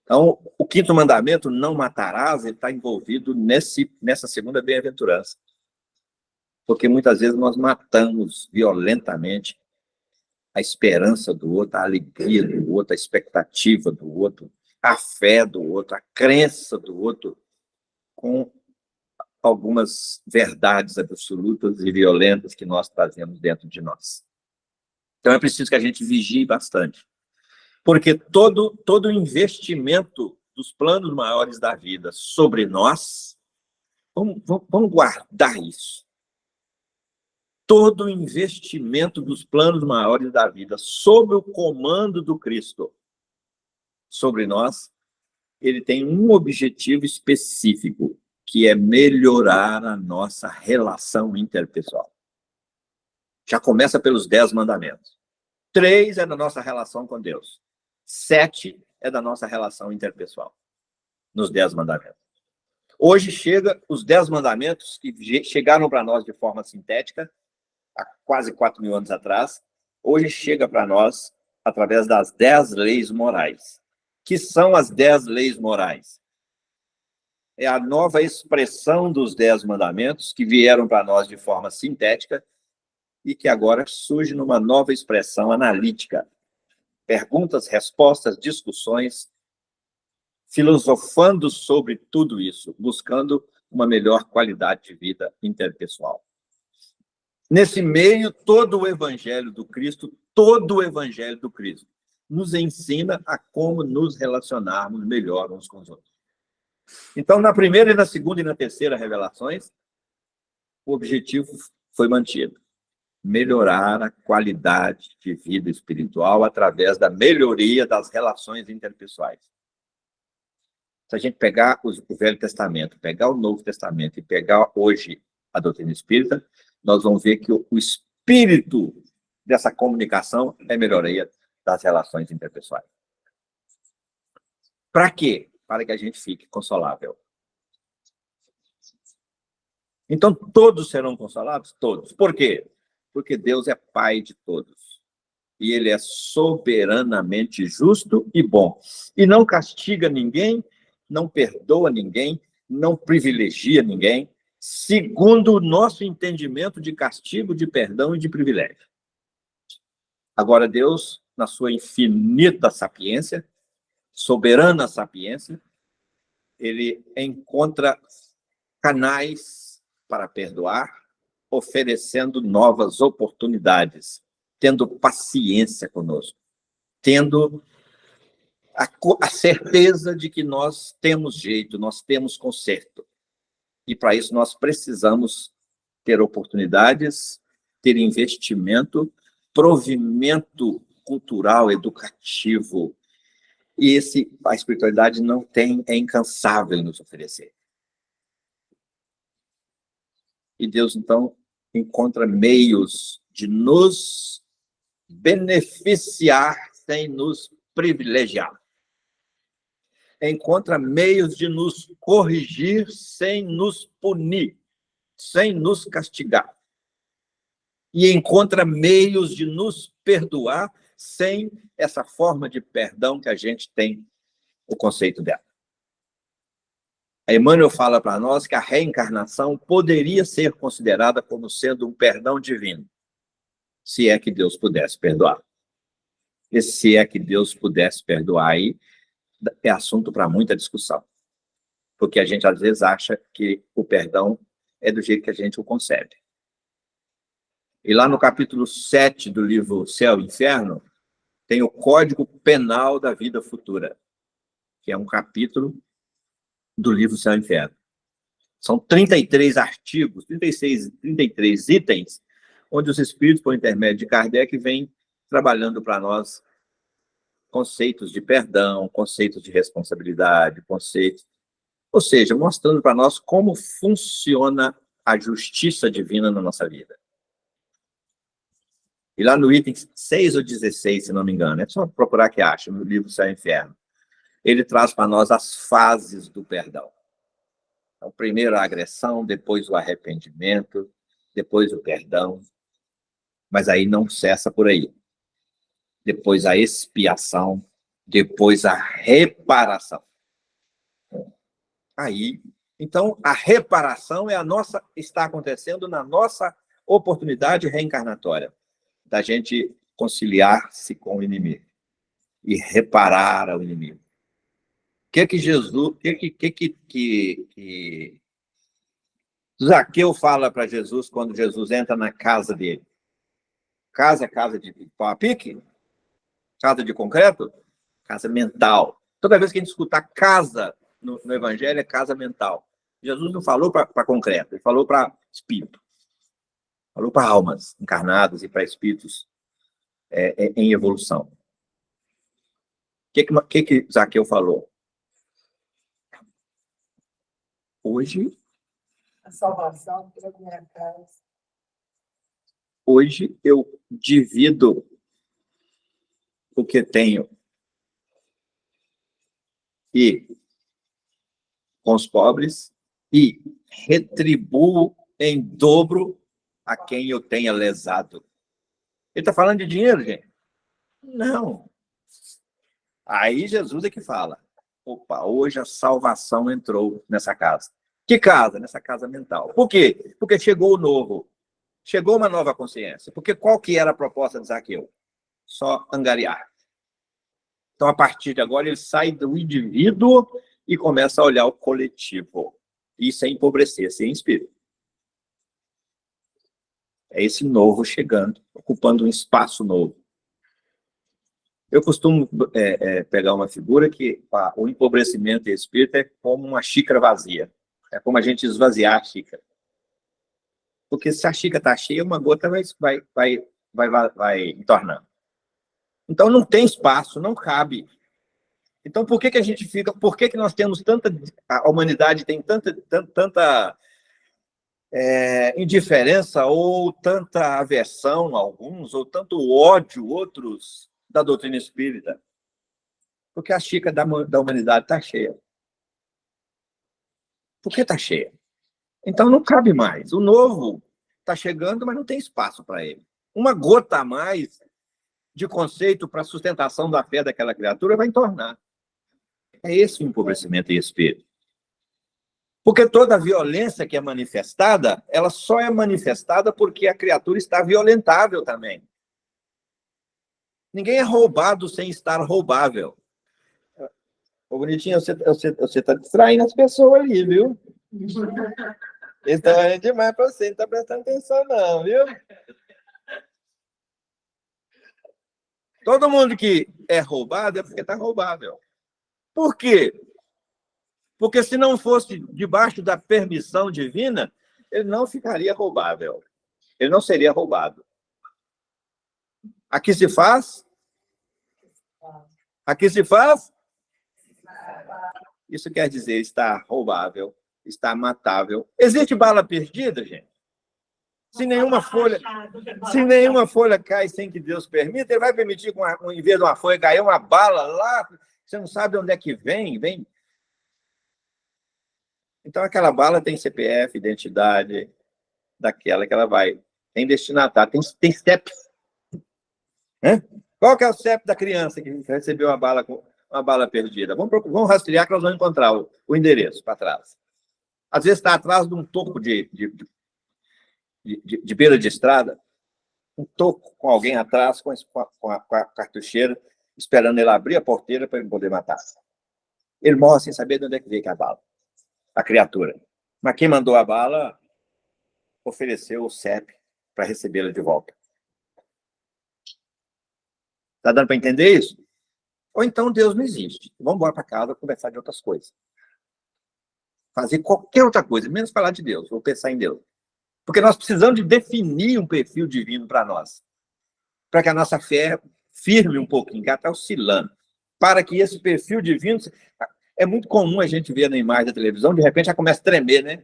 Então, o quinto mandamento, não matarás, ele está envolvido nessa segunda bem-aventurança. Porque muitas vezes nós matamos violentamente a esperança do outro, a alegria do outro, a expectativa do outro, a fé do outro, a crença do outro, com algumas verdades absolutas e violentas que nós trazemos dentro de nós. Então é preciso que a gente vigie bastante. Porque todo investimento dos planos maiores da vida sobre nós, vamos guardar isso. Todo investimento dos planos maiores da vida sob o comando do Cristo sobre nós, ele tem um objetivo específico, que é melhorar a nossa relação interpessoal. Já começa pelos 10 mandamentos. 3 é da nossa relação com Deus. 7 é da nossa relação interpessoal, nos 10 mandamentos. Hoje chega os 10 mandamentos que chegaram para nós de forma sintética, há quase 4.000 anos atrás. Hoje chega para nós através das 10 leis morais. Que são as 10 leis morais? É a nova expressão dos 10 mandamentos que vieram para nós de forma sintética e que agora surge numa nova expressão analítica. Perguntas, respostas, discussões, filosofando sobre tudo isso, buscando uma melhor qualidade de vida interpessoal. Nesse meio, todo o Evangelho do Cristo nos ensina a como nos relacionarmos melhor uns com os outros. Então, na primeira e na segunda e na terceira revelações, o objetivo foi mantido. Melhorar a qualidade de vida espiritual através da melhoria das relações interpessoais. Se a gente pegar o Velho Testamento, pegar o Novo Testamento e pegar hoje a doutrina espírita, nós vamos ver que o espírito dessa comunicação é melhoria das relações interpessoais. Para quê? Para que a gente fique consolável. Então, todos serão consolados? Todos. Por quê? Porque Deus é Pai de todos. E Ele é soberanamente justo e bom. E não castiga ninguém, não perdoa ninguém, não privilegia ninguém, segundo o nosso entendimento de castigo, de perdão e de privilégio. Agora, Deus, na sua infinita sapiência, soberana sapiência, Ele encontra canais para perdoar, oferecendo novas oportunidades, tendo paciência conosco, tendo a certeza de que nós temos jeito, nós temos conserto. E para isso nós precisamos ter oportunidades, ter investimento, provimento cultural, educativo. E a espiritualidade não tem, é incansável em nos oferecer. E Deus, então, encontra meios de nos beneficiar sem nos privilegiar. Encontra meios de nos corrigir sem nos punir, sem nos castigar. E encontra meios de nos perdoar sem essa forma de perdão que a gente tem o conceito dela. A Emmanuel fala para nós que a reencarnação poderia ser considerada como sendo um perdão divino, se é que Deus pudesse perdoar. E se é que Deus pudesse perdoar, aí é assunto para muita discussão. Porque a gente, às vezes, acha que o perdão é do jeito que a gente o concebe. E lá no capítulo 7 do livro Céu e Inferno, tem o Código Penal da Vida Futura, que é um capítulo do livro Céu e Inferno. São 33 artigos, 33 itens, onde os espíritos, por intermédio de Kardec, vêm trabalhando para nós conceitos de perdão, conceitos de responsabilidade, conceitos... Ou seja, mostrando para nós como funciona a justiça divina na nossa vida. E lá no item 6 ou 16, se não me engano, é só procurar que acha, no livro Céu e Inferno, ele traz para nós as fases do perdão. Então, primeiro a agressão, depois o arrependimento, depois o perdão. Mas aí não cessa por aí. Depois a expiação, depois a reparação. Aí, então, a reparação está acontecendo na nossa oportunidade reencarnatória, da gente conciliar-se com o inimigo e reparar ao inimigo. Que Zaqueu fala para Jesus quando Jesus entra na casa dele? Casa é casa de pau a pique? Casa de concreto? Casa mental. Toda vez que a gente escutar casa no Evangelho, é casa mental. Jesus não falou para concreto, ele falou para espírito. Falou para almas encarnadas e para espíritos em evolução. O que Zaqueu falou? Hoje... A salvação pela minha casa. Hoje eu divido o que tenho e com os pobres e retribuo em dobro a quem eu tenha lesado. Ele está falando de dinheiro, gente? Não. Aí Jesus é que fala. Opa, hoje a salvação entrou nessa casa. Que casa? Nessa casa mental. Por quê? Porque chegou o novo. Chegou uma nova consciência. Porque qual que era a proposta de Zaqueu? Só angariar. Então, a partir de agora, ele sai do indivíduo e começa a olhar o coletivo. Isso é empobrecer, sem espírito. É esse novo chegando, ocupando um espaço novo. Eu costumo pegar uma figura que o empobrecimento e espírito é como uma xícara vazia. É como a gente esvaziar a xícara. Porque se a xícara está cheia, uma gota vai entornando. Então não tem espaço, não cabe. Então por que a gente fica... Por que nós temos tanta... A humanidade tem tanta indiferença ou tanta aversão a alguns, ou tanto ódio outros da doutrina espírita? Porque a xícara da humanidade está cheia. Por que está cheia? Então não cabe mais. O novo está chegando, mas não tem espaço para ele. Uma gota a mais de conceito para a sustentação da fé daquela criatura vai entornar. É esse o empobrecimento em espírito. Porque toda violência que é manifestada, ela só é manifestada porque a criatura está violentável também. Ninguém é roubado sem estar roubável. Ô, bonitinho, você está distraindo as pessoas ali, viu? Isso é demais para você, não está prestando atenção não, viu? Todo mundo que é roubado é porque está roubável. Por quê? Porque se não fosse debaixo da permissão divina, ele não ficaria roubável. Ele não seria roubado. Aqui se faz? Aqui se faz? Isso quer dizer está roubável, está matável. Existe bala perdida, gente? Se nenhuma folha cai sem que Deus permita, ele vai permitir que, em vez de uma folha cair uma bala lá, você não sabe onde é que vem. Então, aquela bala tem CPF, identidade daquela que ela vai. Tem destinatário, tem CEP. Qual que é o CEP da criança que recebeu uma bala perdida? Vamos rastrear que nós vamos encontrar o endereço para trás. Às vezes está atrás de um toco de beira de estrada, um toco com alguém atrás, com a cartucheira, esperando ele abrir a porteira para ele poder matar. Ele morre sem saber de onde é que veio a bala, a criatura. Mas quem mandou a bala ofereceu o CEP para recebê-la de volta. Está dando para entender isso? Ou então Deus não existe. Vamos embora para casa conversar de outras coisas. Fazer qualquer outra coisa, menos falar de Deus, ou pensar em Deus. Porque nós precisamos de definir um perfil divino para nós. Para que a nossa fé firme um pouquinho, que ela está oscilando. Para que esse perfil divino... É muito comum a gente ver na imagem da televisão, de repente já começa a tremer, né?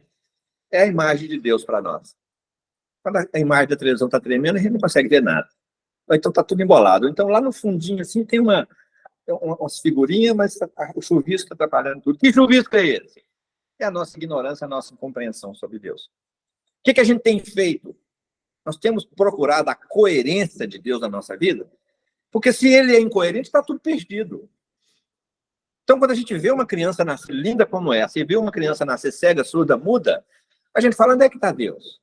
É a imagem de Deus para nós. Quando a imagem da televisão está tremendo, a gente não consegue ver nada. Então está tudo embolado. Então lá no fundinho assim tem umas figurinhas, mas o chuvisco está atrapalhando tudo. Que chuvisco é esse? É a nossa ignorância, a nossa incompreensão sobre Deus. O que a gente tem feito? Nós temos procurado a coerência de Deus na nossa vida, porque se ele é incoerente, está tudo perdido. Então, quando a gente vê uma criança nascer linda como essa, e vê uma criança nascer cega, surda, muda, a gente fala, onde é que está Deus?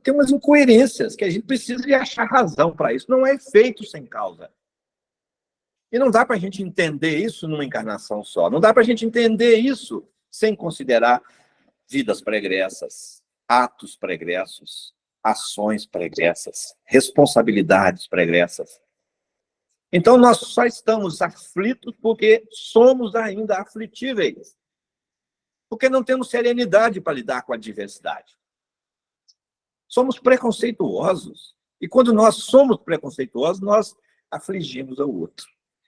Tem umas incoerências que a gente precisa de achar razão para isso. Não é efeito sem causa. E não dá para a gente entender isso numa encarnação só. Não dá para a gente entender isso sem considerar vidas pregressas, atos pregressos, ações pregressas, responsabilidades pregressas. Então, nós só estamos aflitos porque somos ainda aflitíveis. Porque não temos serenidade para lidar com a diversidade. Somos preconceituosos. E quando nós somos preconceituosos, nós afligimos ao outro.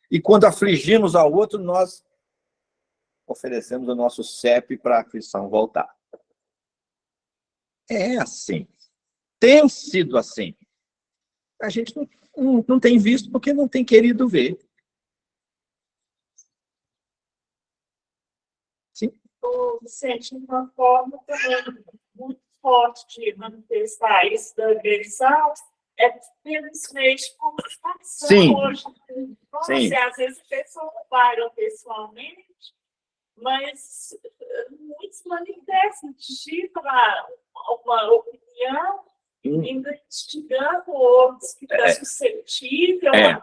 E quando afligimos ao outro, nós oferecemos o nosso CEP para a aflição voltar. é assim. Tem sido assim. A gente não tem visto porque não tem querido ver. Sim. Sente uma forma também muito forte de manifestar isso da agressão é pelos meios de comunicação Sim. hoje. Sim. Assim, às vezes a pessoa não vai pessoalmente, mas muitos manifestam, digita uma opinião, ainda instigando outros que estão suscetíveis.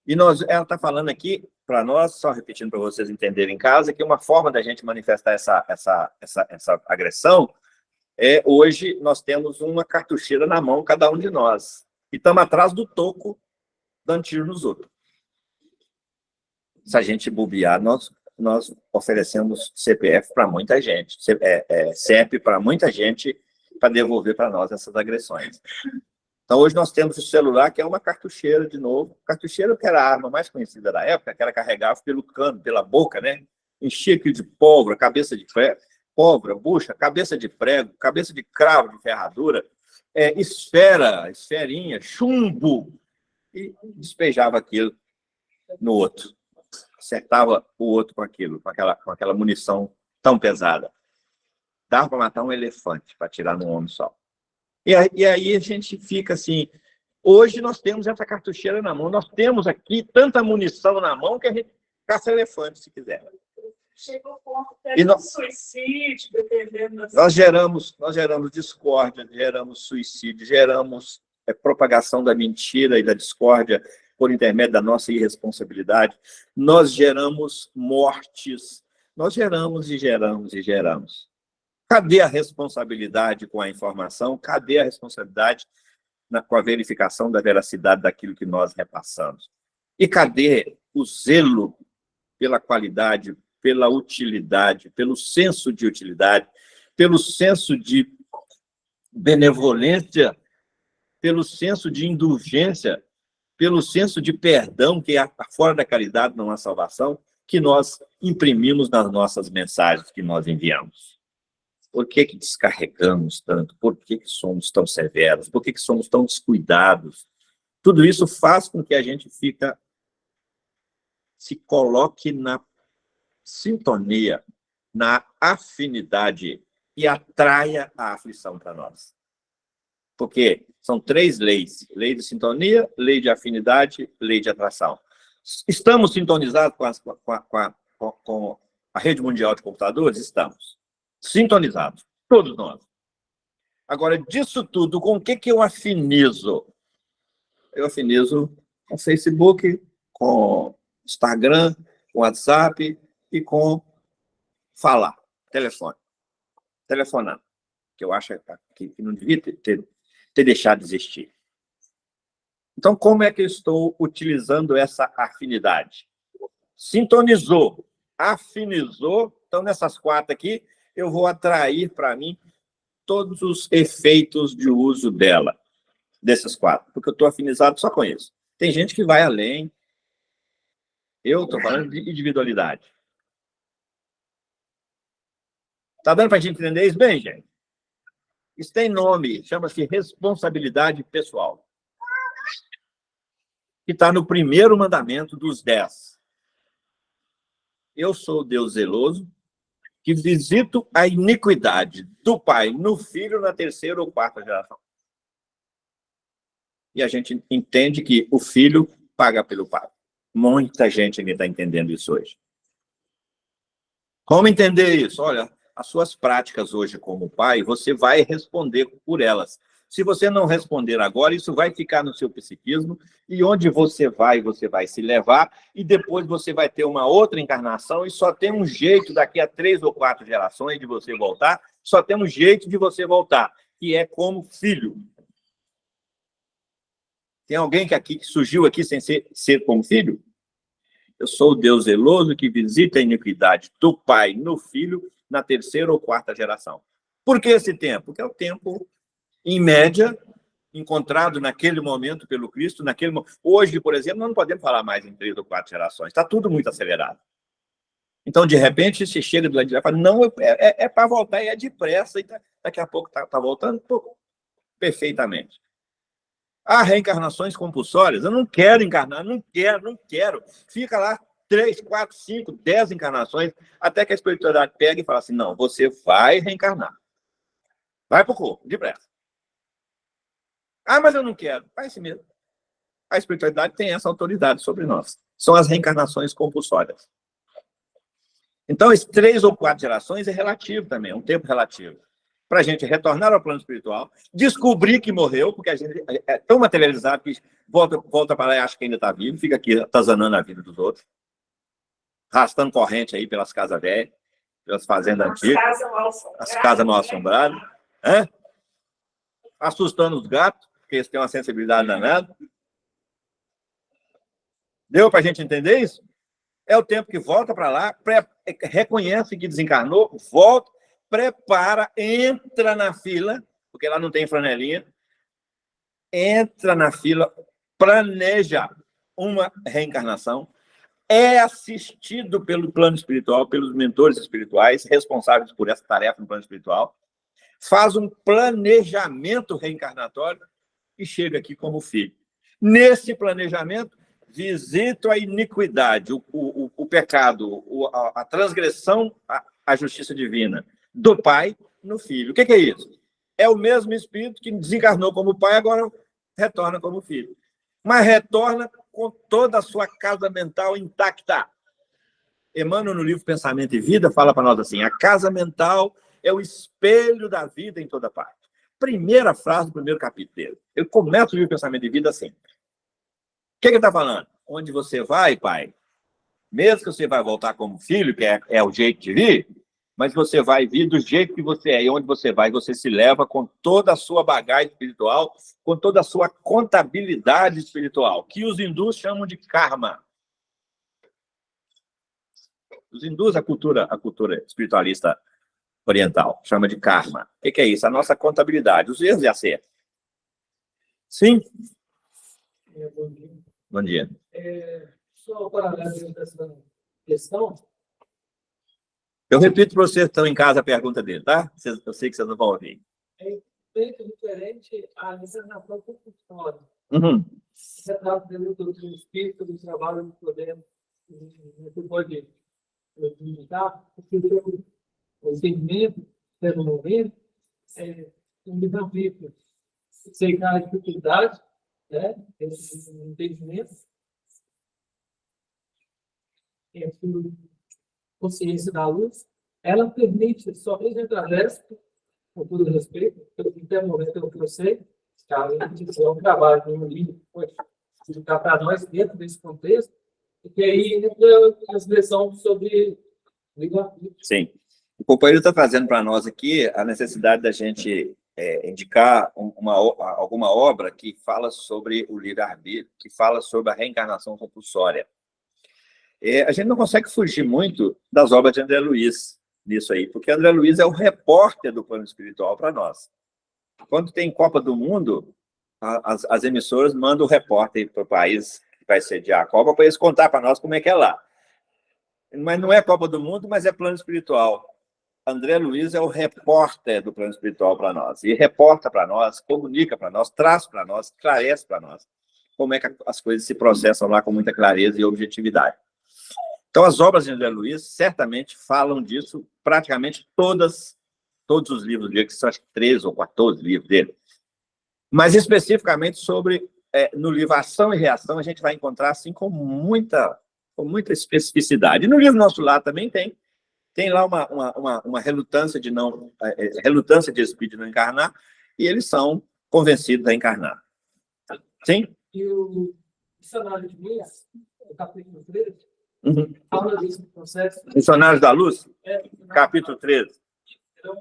E ela está falando aqui, para nós, só repetindo para vocês entenderem em casa, que uma forma da gente manifestar essa agressão é, hoje, nós temos uma cartucheira na mão, cada um de nós, e estamos atrás do toco, dando tiro nos outros. Se a gente bobear, nós oferecemos CPF para muita gente, CEP para muita gente, para devolver para nós essas agressões. Então, hoje nós temos o celular, que é uma cartucheira, de novo. Cartucheira, que era a arma mais conhecida da época, que era carregava pelo cano, pela boca, né? Enchia aquilo de pólvora, cabeça de prego, pólvora, bucha, cabeça de prego, cabeça de cravo de ferradura, esferinha, chumbo, e despejava aquilo no outro. Acertava o outro com aquilo, com aquela munição tão pesada. Dava para matar um elefante, para tirar num homem só. E aí a gente fica assim, hoje nós temos essa cartucheira na mão, nós temos aqui tanta munição na mão que a gente caça elefante, se quiser. Chega ao ponto de suicídio, dependendo das... Nós geramos discórdia, geramos suicídio, geramos propagação da mentira e da discórdia por intermédio da nossa irresponsabilidade. Nós geramos mortes, nós geramos e geramos e geramos. Cadê a responsabilidade com a informação? Cadê a responsabilidade com a verificação da veracidade daquilo que nós repassamos? E cadê o zelo pela qualidade, pela utilidade, pelo senso de utilidade, pelo senso de benevolência, pelo senso de indulgência, pelo senso de perdão, que fora da caridade não há salvação, que nós imprimimos nas nossas mensagens que nós enviamos? Por que descarregamos tanto? Por que somos tão severos? Por que somos tão descuidados? Tudo isso faz com que a gente se coloque na sintonia, na afinidade e atraia a aflição para nós. Porque são 3 leis: lei de sintonia, lei de afinidade, lei de atração. Estamos sintonizados com a rede mundial de computadores? Estamos. Sintonizados, todos nós. Agora, disso tudo, com o que eu afinizo? Eu afinizo com Facebook, com Instagram, com WhatsApp e com falar, telefonar, que eu acho que não devia ter deixado de existir. Então, como é que eu estou utilizando essa afinidade? Sintonizou, afinizou, então nessas 4 aqui, eu vou atrair para mim todos os efeitos de uso dela, desses 4, porque eu estou afinizado só com isso. Tem gente que vai além. Eu estou falando de individualidade. Está dando para a gente entender isso bem, gente? Isso tem nome, chama-se responsabilidade pessoal. Que está no primeiro mandamento dos 10. Eu sou Deus zeloso, que visito a iniquidade do pai no filho na 3ª ou 4ª geração. E a gente entende que o filho paga pelo pai. Muita gente ainda está entendendo isso hoje. Como entender isso? Olha, as suas práticas hoje como pai, você vai responder por elas. Se você não responder agora, isso vai ficar no seu psiquismo, e onde você vai se levar, e depois você vai ter uma outra encarnação, e só tem um jeito, daqui a 3 ou 4 gerações, de você voltar, só tem um jeito de você voltar, que é como filho. Tem alguém que surgiu aqui sem ser como filho? Eu sou o Deus zeloso que visita a iniquidade do pai no filho, na 3ª ou 4ª geração. Por que esse tempo? Porque é o tempo, em média, encontrado naquele momento pelo Cristo, Hoje, por exemplo, nós não podemos falar mais em 3 ou 4 gerações. Está tudo muito acelerado. Então, de repente, você chega do lado de lá e fala, não, é para voltar, e é depressa, e daqui a pouco está voltando perfeitamente. Há reencarnações compulsórias, eu não quero encarnar, não quero. Fica lá 3, 4, 5, 10 encarnações, até que a espiritualidade pega e fala assim, não, você vai reencarnar. Vai para o corpo, depressa. Ah, mas eu não quero. Faz assim mesmo. A espiritualidade tem essa autoridade sobre nós. São as reencarnações compulsórias. Então, esses 3 ou 4 gerações é relativo também, é um tempo relativo. Para a gente retornar ao plano espiritual, descobrir que morreu, porque a gente é tão materializado que volta para lá e acha que ainda está vivo, fica aqui atazanando a vida dos outros, arrastando corrente aí pelas casas velhas, pelas fazendas antigas, as casas mal assombradas, assustando os gatos, porque eles têm uma sensibilidade danada. Deu para a gente entender isso? É o tempo que volta para lá, reconhece que desencarnou, volta, prepara, entra na fila, porque lá não tem flanelinha, entra na fila, planeja uma reencarnação, é assistido pelo plano espiritual, pelos mentores espirituais, responsáveis por essa tarefa no plano espiritual, faz um planejamento reencarnatório e chega aqui como filho. Nesse planejamento, visita a iniquidade, o pecado, a transgressão à justiça divina do pai no filho. O que é isso? É o mesmo espírito que desencarnou como pai, agora retorna como filho. Mas retorna com toda a sua casa mental intacta. Emmanuel, no livro Pensamento e Vida, fala para nós assim, a casa mental é o espelho da vida em toda parte. Primeira frase do primeiro capítulo dele. Eu começo o livro Pensamento e Vida assim. O que ele está falando? Onde você vai, pai, mesmo que você vai voltar como filho, que é o jeito de vir, mas você vai vir do jeito que você é. E onde você vai, você se leva com toda a sua bagagem espiritual, com toda a sua contabilidade espiritual, que os hindus chamam de karma. Os hindus, a cultura espiritualista oriental, chama de karma. O que é isso? A nossa contabilidade, os erros e acertos. Sim? Bom dia. Bom dia. Só para dessa questão. Eu repito para vocês que estão em casa a pergunta dele, tá? Eu sei que vocês não vão ouvir. É bem diferente a reencarnação compulsória. Você trata do espírito, do trabalho do poder, você pode indicar, porque o entendimento, pelo momento, é um livre-arbítrio. Aceitar a dificuldade, né? Esse entendimento, consciência da luz, ela permite, somente através, com todo respeito, até o momento que eu sei, a gente é um trabalho de um livro que pode explicar para nós dentro desse contexto, e que aí entra a expressão sobre livre-arbítrio. Sim. O companheiro está trazendo para nós aqui a necessidade da gente indicar alguma obra que fala sobre o livre-arbítrio, que fala sobre a reencarnação compulsória. A gente não consegue fugir muito das obras de André Luiz nisso aí, porque André Luiz é o repórter do plano espiritual para nós. Quando tem Copa do Mundo, as emissoras mandam o repórter para o país que vai sediar a Copa para eles contar para nós como é que é lá. Mas não é Copa do Mundo, mas é plano espiritual. André Luiz é o repórter do plano espiritual para nós. E reporta para nós, comunica para nós, traz para nós, esclarece para nós como é que as coisas se processam lá com muita clareza e objetividade. Então, as obras de André Luiz certamente falam disso, praticamente todos os livros dele, que são acho que 13 ou 14 livros dele. Mas, especificamente, sobre, no livro Ação e Reação, a gente vai encontrar, assim, com muita especificidade. E no livro Nosso Lar também tem lá uma relutância relutância de espírito de não encarnar, e eles são convencidos a encarnar. Sim? E o dicionário de Minas, o capítulo 13, fala desse processo. Missionários da Luz? Capítulo 13.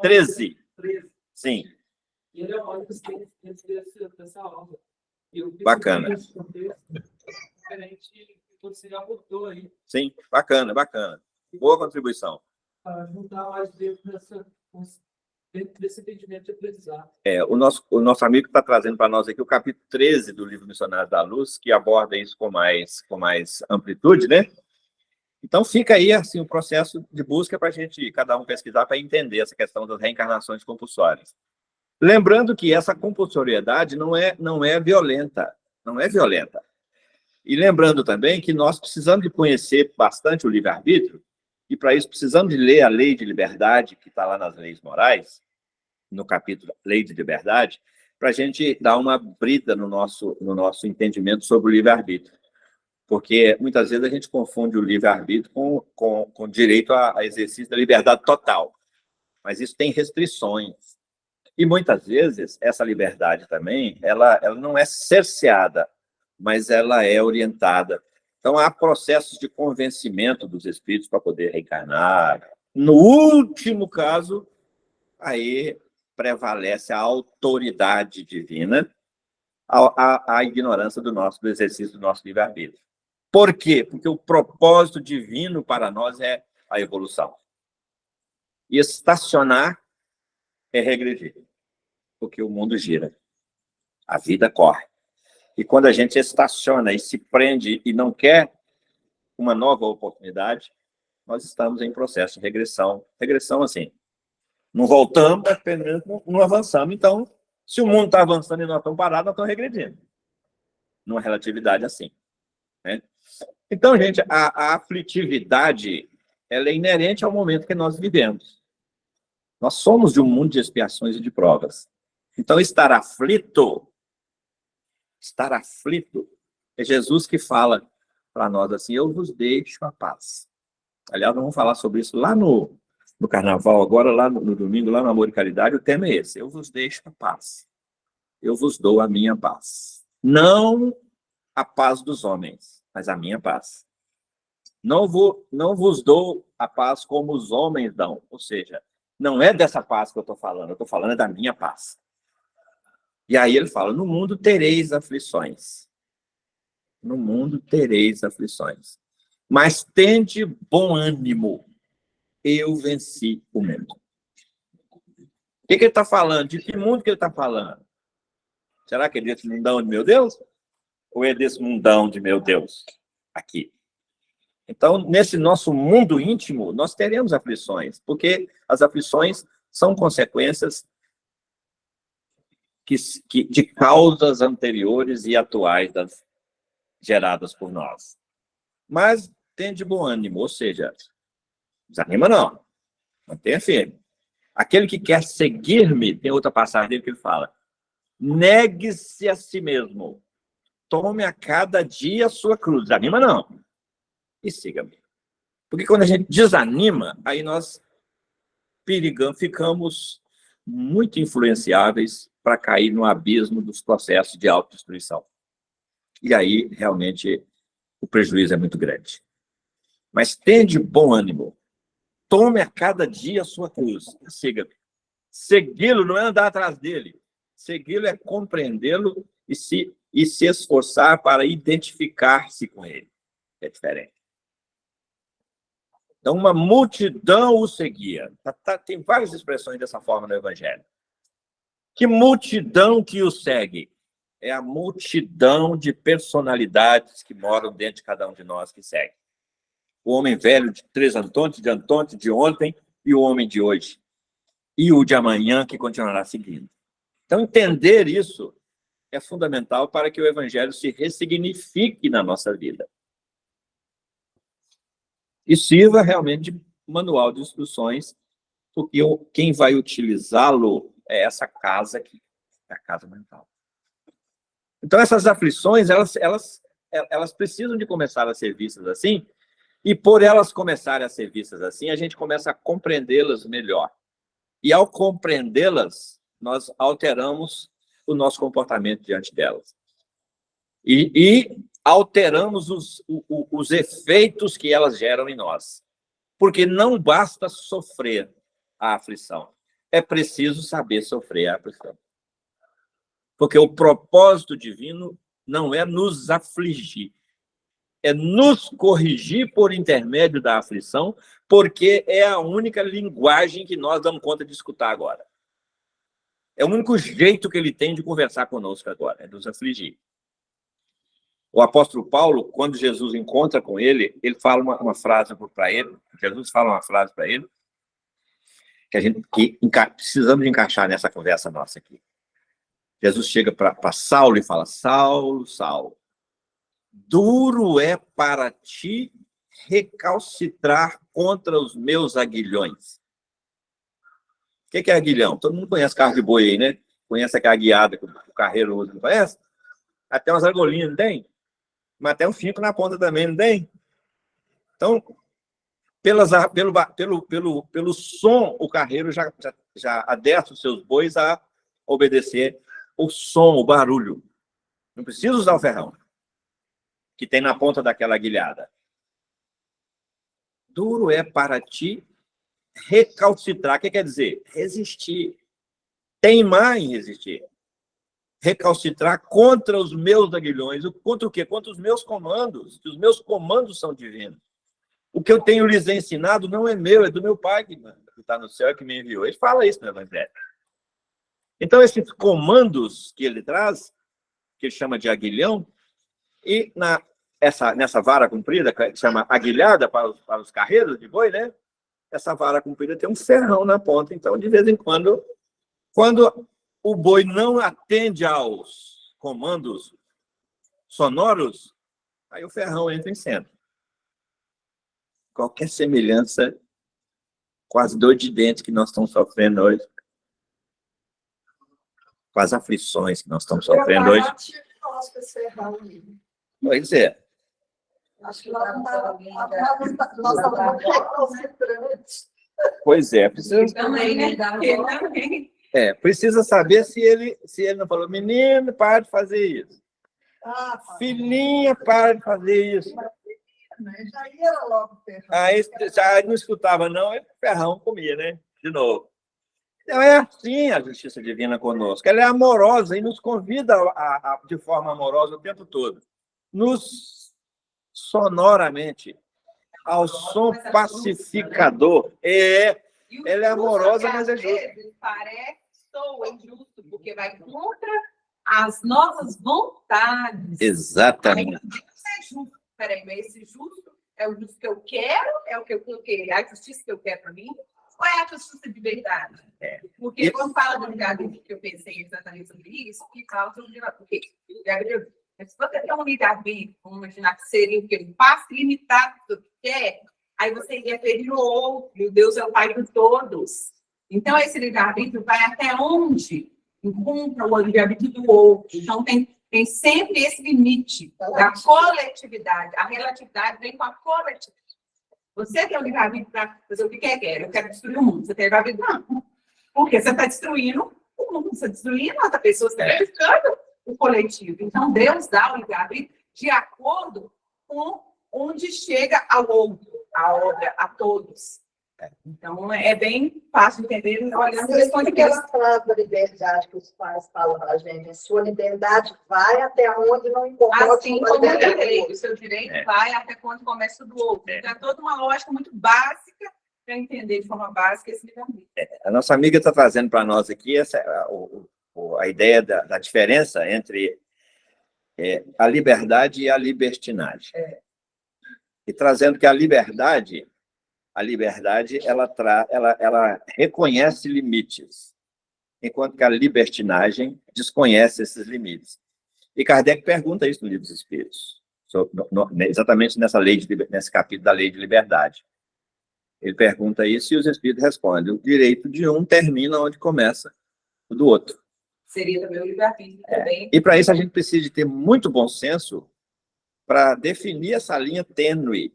13. Sim. E ele é uma obra dessa obra. Bacana. Diferente do que você abordou aí. Sim, bacana. Boa contribuição. Para juntar mais dentro desse entendimento de aprendizado. O nosso amigo está trazendo para nós aqui o capítulo 13 do livro Missionários da Luz, que aborda isso com mais amplitude, né? Então, fica aí assim, o processo de busca para a gente, cada um pesquisar, para entender essa questão das reencarnações compulsórias. Lembrando que essa compulsoriedade não é violenta, não é violenta. E lembrando também que nós precisamos de conhecer bastante o livre-arbítrio, e para isso precisamos de ler a lei de liberdade, que está lá nas leis morais, no capítulo Lei de Liberdade, para a gente dar uma brida no nosso entendimento sobre o livre-arbítrio. Porque muitas vezes a gente confunde o livre-arbítrio com direito a exercício da liberdade total. Mas isso tem restrições. E muitas vezes essa liberdade também, ela não é cerceada, mas ela é orientada. Então há processos de convencimento dos espíritos para poder reencarnar. No último caso, aí prevalece a autoridade divina, a ignorância do exercício do nosso livre-arbítrio. Por quê? Porque o propósito divino para nós é a evolução. E estacionar é regredir, porque o mundo gira, a vida corre. E quando a gente estaciona e se prende e não quer uma nova oportunidade, nós estamos em processo de regressão. Regressão, assim, não voltamos, mas pelo menos não avançamos. Então, se o mundo está avançando e nós estamos parados, nós estamos regredindo. Numa relatividade assim, né? Então, gente, a aflitividade, ela é inerente ao momento que nós vivemos. Nós somos de um mundo de expiações e de provas. Então, estar aflito, é Jesus que fala para nós assim: eu vos deixo a paz. Aliás, nós vamos falar sobre isso lá no Carnaval, agora lá no domingo, lá no Amor e Caridade, o tema é esse: eu vos deixo a paz. Eu vos dou a minha paz. Não a paz dos homens, mas a minha paz. Não vos dou a paz como os homens dão. Ou seja, não é dessa paz que eu estou falando da minha paz. E aí ele fala: no mundo tereis aflições. No mundo tereis aflições. Mas tende bom ânimo. Eu venci o mundo. O que ele está falando? De que mundo que ele está falando? Será que é desse mundão de meu Deus? Ou é desse mundão de meu Deus? Aqui. Então, nesse nosso mundo íntimo, nós teremos aflições, porque as aflições são consequências de causas anteriores e atuais geradas por nós. Mas tende bom ânimo, ou seja, desanima não, mantenha firme. Aquele que quer seguir-me, tem outra passagem dele que ele fala: negue-se a si mesmo, tome a cada dia a sua cruz. Desanima não, e siga-me. Porque quando a gente desanima, aí nós ficamos muito influenciáveis para cair no abismo dos processos de autodestruição. E aí, realmente, o prejuízo é muito grande. Mas tende bom ânimo. Tome a cada dia a sua cruz. Siga-me. Segui-lo não é andar atrás dele. Segui-lo é compreendê-lo e se esforçar para identificar-se com ele. É diferente. Então, uma multidão o seguia. Tem várias expressões dessa forma no Evangelho. Que multidão que o segue? É a multidão de personalidades que moram dentro de cada um de nós que segue. O homem velho de Três Antontes, de ontem, e o homem de hoje. E o de amanhã que continuará seguindo. Então, entender isso é fundamental para que o Evangelho se ressignifique na nossa vida. E sirva realmente de manual de instruções, porque quem vai utilizá-lo é essa casa aqui, é a casa mental. Então, essas aflições, elas precisam de começar a ser vistas assim, e por elas começarem a ser vistas assim, a gente começa a compreendê-las melhor. E ao compreendê-las, nós alteramos o nosso comportamento diante delas. E alteramos os efeitos que elas geram em nós. Porque não basta sofrer a aflição. É preciso saber sofrer a aflição. Porque o propósito divino não é nos afligir. É nos corrigir por intermédio da aflição, porque é a única linguagem que nós damos conta de escutar agora. É o único jeito que ele tem de conversar conosco agora, é nos afligir. O apóstolo Paulo, quando Jesus encontra com ele, ele fala uma frase para ele, Jesus fala uma frase para ele, que precisamos encaixar nessa conversa nossa aqui. Jesus chega para Saulo e fala: Saulo, Saulo, duro é para ti recalcitrar contra os meus aguilhões. O que é aguilhão? Todo mundo conhece carro de boi aí, né? Conhece aquela guiada que o carreiro usa, não conhece? Até umas argolinhas, não tem? Mas até um finco na ponta também, não tem? Então, pelo som, o carreiro já adestra os seus bois a obedecer o som, o barulho. Não precisa usar o ferrão que tem na ponta daquela aguilhada. Duro é para ti recalcitrar. O que quer dizer? Resistir. Teimar em resistir. Recalcitrar contra os meus aguilhões. Contra o quê? Contra os meus comandos. Os meus comandos são divinos. O que eu tenho lhes ensinado não é meu, é do meu Pai que está no céu e que me enviou. Ele fala isso no Evangelho. Então, esses comandos que ele traz, que ele chama de aguilhão, e nessa vara comprida, que chama aguilhada para os carreiros de boi, né? Essa vara comprida tem um ferrão na ponta. Então, de vez em quando o boi não atende aos comandos sonoros, aí o ferrão entra em cena. Qualquer semelhança com as dores de dente que nós estamos sofrendo hoje, com as aflições que nós estamos sofrendo hoje. Pois é. Acho que nós estamos. Pois é, precisa. Também, né? Também. Precisa saber se ele não falou: menino, para de fazer isso. Filhinha, para de fazer isso. Já ia logo ferrão. Aí já não escutava, não, é ferrão, comia, né? De novo. Então é assim a justiça divina conosco. Ela é amorosa e nos convida de forma amorosa o tempo todo. Nos sonoramente, ao som pacificador. Ela é amorosa, mas é justa. Parece injusto, porque vai contra as nossas vontades. Exatamente. Isso é justo. Peraí, mas esse justo é o justo que eu quero? É o que eu quero? É a justiça que eu quero para mim? Ou é a justiça de verdade? Porque quando fala do livre-arbítrio, que eu pensei exatamente sobre isso, que fala sobre o livre-arbítrio. Se você tem um livre-arbítrio, vamos imaginar que seria o quê? Um passo limitado do que quer, aí você iria ferir o outro, e o Deus é o Pai de todos. Então, esse livre-arbítrio vai até onde encontra o livre-arbítrio do outro. Então, tem sempre esse limite da coletividade. A relatividade vem com a coletividade. Você tem o livre-arbítrio para fazer o que quer. Eu quero destruir o mundo. Você tem o livre-arbítrio? Não. Porque você está destruindo o mundo, você está destruindo outra pessoa, você está prejudicando o coletivo. Então, Deus dá o livre-arbítrio de acordo com onde chega ao outro, a obra, a todos. Então, é bem fácil de entender olhando esse ponto de vista. Aquela frase da liberdade que os pais falam para a gente: sua liberdade vai até onde não incomoda. Assim como o direito. O seu direito vai até quando começa do outro. Então, é toda uma lógica muito básica para entender de forma básica esse livre-arbítrio. A nossa amiga está trazendo para nós aqui a ideia da diferença entre a liberdade e a libertinagem. E trazendo que a liberdade ela reconhece limites, enquanto que a libertinagem desconhece esses limites. E Kardec pergunta isso no Livro dos Espíritos, exatamente nesse capítulo da Lei de Liberdade. Ele pergunta isso e os Espíritos respondem: o direito de um termina onde começa o do outro. Seria também o livre-arbítrio também. E para isso a gente precisa de ter muito bom senso para definir essa linha tênue,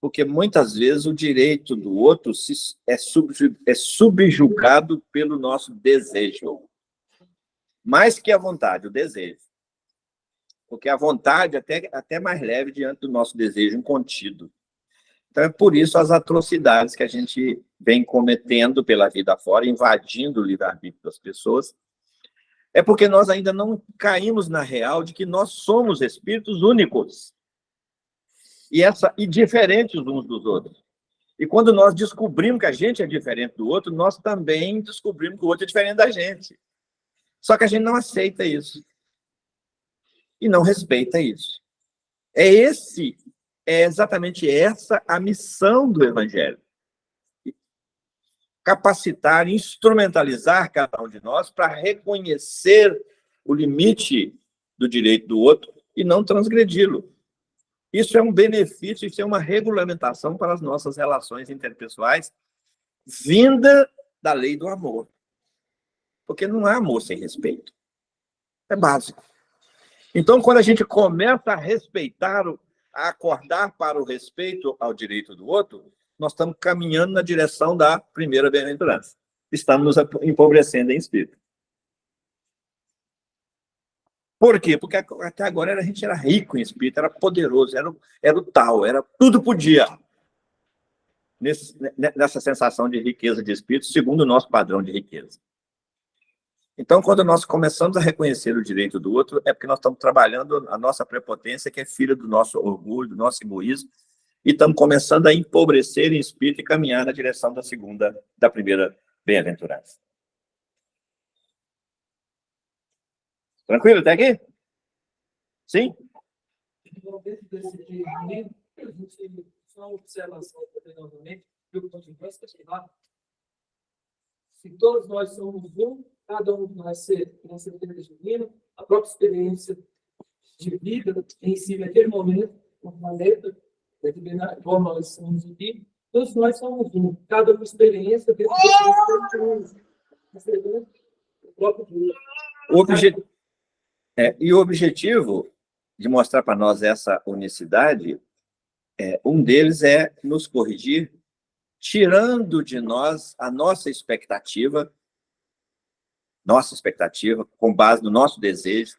porque muitas vezes o direito do outro é subjugado pelo nosso desejo. Mais que a vontade, o desejo. Porque a vontade é até mais leve diante do nosso desejo incontido. Então, é por isso as atrocidades que a gente vem cometendo pela vida fora, invadindo o livre-arbítrio das pessoas, é porque nós ainda não caímos na real de que nós somos espíritos únicos. E diferentes uns dos outros. E quando nós descobrimos que a gente é diferente do outro, nós também descobrimos que o outro é diferente da gente. Só que a gente não aceita isso. E não respeita isso. É exatamente essa a missão do Evangelho. Capacitar, instrumentalizar cada um de nós para reconhecer o limite do direito do outro e não transgredi-lo. Isso é um benefício, isso é uma regulamentação para as nossas relações interpessoais, vinda da lei do amor. Porque não há amor sem respeito. É básico. Então, quando a gente começa a respeitar, a acordar para o respeito ao direito do outro, nós estamos caminhando na direção da primeira bem-aventurança. Estamos nos empobrecendo em espírito. Por quê? Porque até agora a gente era rico em espírito, era poderoso, era o tal, tudo podia. Nessa sensação de riqueza de espírito, segundo o nosso padrão de riqueza. Então, quando nós começamos a reconhecer o direito do outro, é porque nós estamos trabalhando a nossa prepotência, que é filha do nosso orgulho, do nosso egoísmo, e estamos começando a empobrecer em espírito e caminhar na direção da primeira bem-aventurança. Tranquilo até aqui? Sim? Dentro desse entendimento, a gente só uma observação novamente, do ponto de vista que lá, se todos nós somos um, cada um de nós ser divino, a própria experiência de vida em si, naquele momento, no planeta, como nós somos aqui, todos nós somos um, cada uma experiência dentro do próprio dia. E o objetivo de mostrar para nós essa unicidade, um deles é nos corrigir, tirando de nós a nossa expectativa, com base no nosso desejo,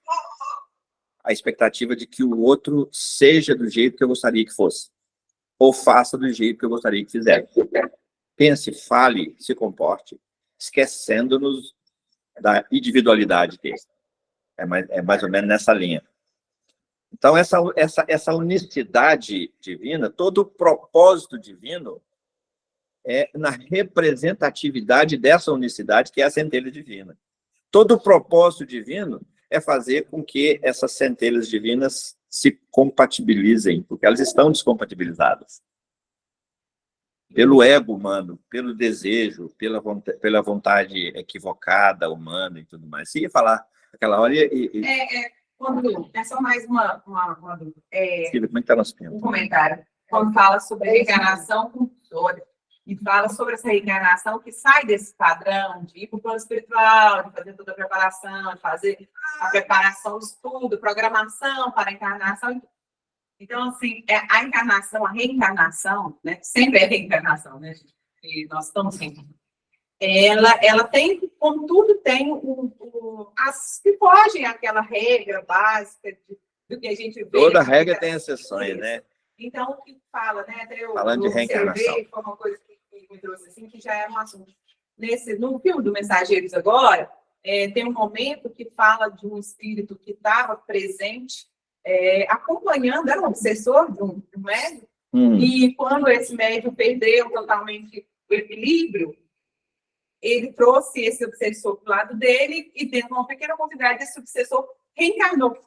a expectativa de que o outro seja do jeito que eu gostaria que fosse, ou faça do jeito que eu gostaria que fizesse. Pense, fale, se comporte, esquecendo-nos da individualidade dele. É mais ou menos nessa linha. Então, essa unicidade divina, todo o propósito divino é na representatividade dessa unicidade, que é a centelha divina. Todo o propósito divino é fazer com que essas centelhas divinas se compatibilizem, porque elas estão descompatibilizadas. Pelo ego humano, pelo desejo, pela vontade equivocada humana e tudo mais. Você ia falar aquela hora É só mais uma dúvida. Como é que está nosso tempo? Um comentário. Quando fala sobre a reencarnação compulsória, e fala sobre essa reencarnação que sai desse padrão de ir para o plano espiritual, de fazer toda a preparação, de fazer a preparação, estudo, programação para a encarnação. Então, assim, a encarnação, a reencarnação, né? Sempre é reencarnação, né, gente? E nós estamos sempre. Ela tem, como tudo, tem as que fogem àquela regra básica do que a gente vê. Toda regra tem exceções, né? Então, o que fala, né? Até falando de reencarnação. Foi uma coisa que me trouxe assim, que já era um assunto. No filme do Mensageiros agora, tem um momento que fala de um espírito que estava presente, acompanhando, era um obsessor de um médium, e quando esse médium perdeu totalmente o equilíbrio, ele trouxe esse obsessor para o lado dele e, dentro de uma pequena quantidade, esse obsessor reencarnou.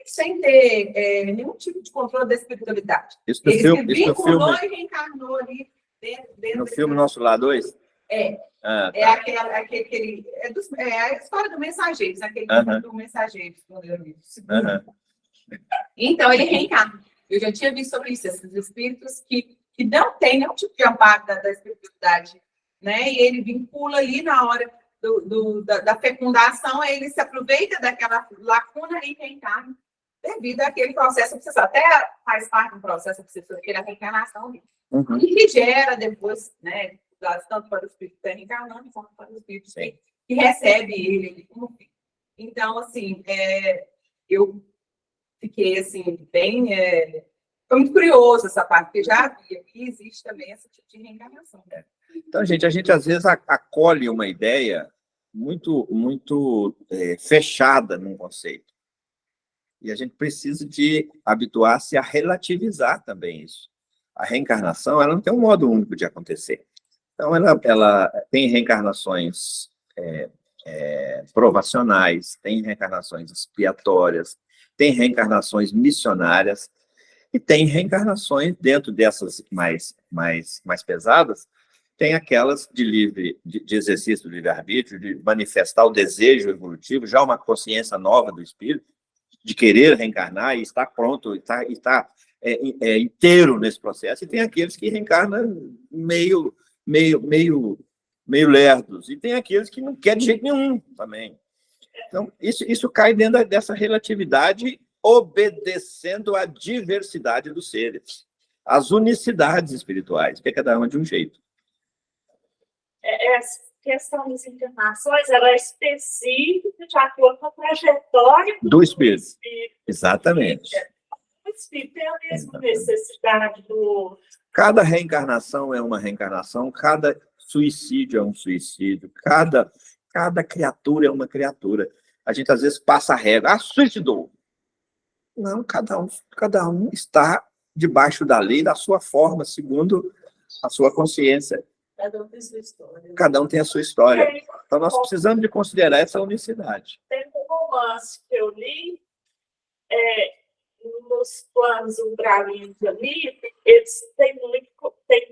Sem ter nenhum tipo de controle da espiritualidade. Isso no filme, e reencarnou ali dentro no filme Nosso Lar 2? Tá. É a história do Mensageiros, aquele do Mensageiros. Então, ele reencarna. Eu já tinha visto sobre isso, esses espíritos que não têm nenhum tipo de amparo da espiritualidade, né? E ele vincula ali na hora da fecundação, ele se aproveita daquela lacuna e reencarna devido àquele processo obsessor. Até faz parte do processo obsessor, que é a reencarnação, e que gera depois, né, tanto para o espírito que está reencarnando, quanto para o espírito que recebe ele como filho. Então, assim, eu fiquei, assim, bem... foi muito curioso essa parte, porque já havia que existe também esse tipo de reencarnação. Então, gente, a gente às vezes acolhe uma ideia muito fechada num conceito. E a gente precisa de habituar-se a relativizar também isso. A reencarnação, ela não tem um modo único de acontecer. Então, ela tem reencarnações provacionais, tem reencarnações expiatórias, tem reencarnações missionárias, e tem reencarnações dentro dessas mais pesadas, tem aquelas de exercício do livre-arbítrio, de manifestar o desejo evolutivo, já uma consciência nova do espírito, de querer reencarnar e estar pronto, estar inteiro nesse processo. E tem aqueles que reencarnam meio lerdos, e tem aqueles que não querem de jeito nenhum também. Então, isso cai dentro dessa relatividade, obedecendo à diversidade dos seres, às unicidades espirituais, que é cada uma de um jeito. Essa questão das encarnações, ela é específica de acordo com a trajetória do espírito. Exatamente. O espírito tem a mesma necessidade do... Cada reencarnação é uma reencarnação, cada suicídio é um suicídio, cada criatura é uma criatura. A gente, às vezes, passa a regra, suicidou. Não, cada um está debaixo da lei, da sua forma, segundo a sua consciência. Cada um tem sua história. Cada um tem a sua história. Então, nós precisamos de considerar essa unicidade. Tem um romance que eu li, nos planos umbralinos ali, eles têm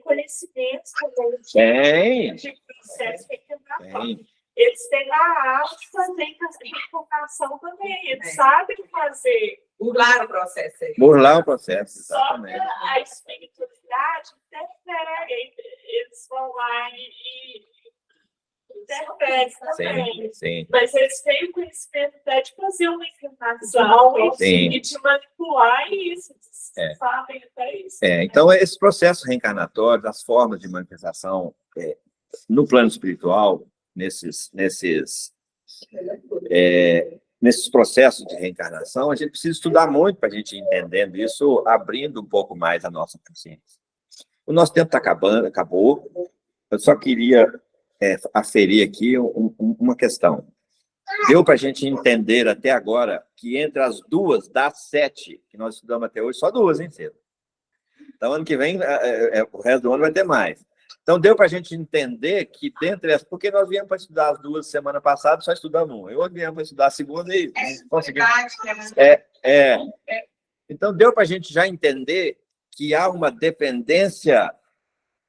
conhecimentos também de processo reencarnatório. Eles têm a arte também da reencarnação também. Eles sabem fazer. Burlar o processo aí. Burlar o processo, exatamente. Só que a espiritualidade interfere. Eles vão lá e interferem também. Sim. Mas eles têm o conhecimento até de fazer uma encarnação e de manipular isso. Eles sabem até isso. Então, esse processo reencarnatório, as formas de manifestação no plano espiritual, nesses processos de reencarnação, a gente precisa estudar muito para a gente ir entendendo isso, abrindo um pouco mais a nossa consciência. O nosso tempo está acabou. Eu só queria aferir aqui uma questão. Deu para a gente entender até agora que entre as 2 das 7 que nós estudamos até hoje, só 2, hein, Cedo? Então, ano que vem, o resto do ano vai ter mais. Então, deu para a gente entender que, dentre as... Porque nós viemos para estudar as 2 semana passada, só estudamos uma. Eu viemos para estudar a segunda e conseguimos. Então, deu para a gente já entender que há uma dependência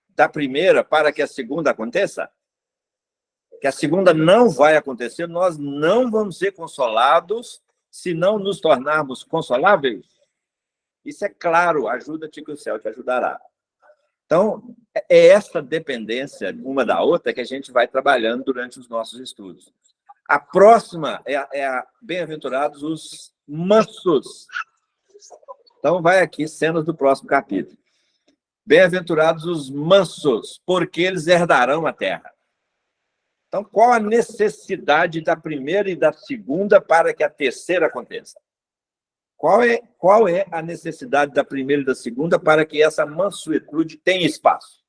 da primeira para que a segunda aconteça? Que a segunda não vai acontecer, nós não vamos ser consolados se não nos tornarmos consoláveis. Isso é claro, ajuda-te que o céu te ajudará. Então, é essa dependência uma da outra que a gente vai trabalhando durante os nossos estudos. A próxima é a Bem-aventurados os mansos. Então, vai aqui, cenas do próximo capítulo. Bem-aventurados os mansos, porque eles herdarão a terra. Então, qual a necessidade da primeira e da segunda para que a terceira aconteça? Qual é a necessidade da primeira e da segunda para que essa mansuetude tenha espaço?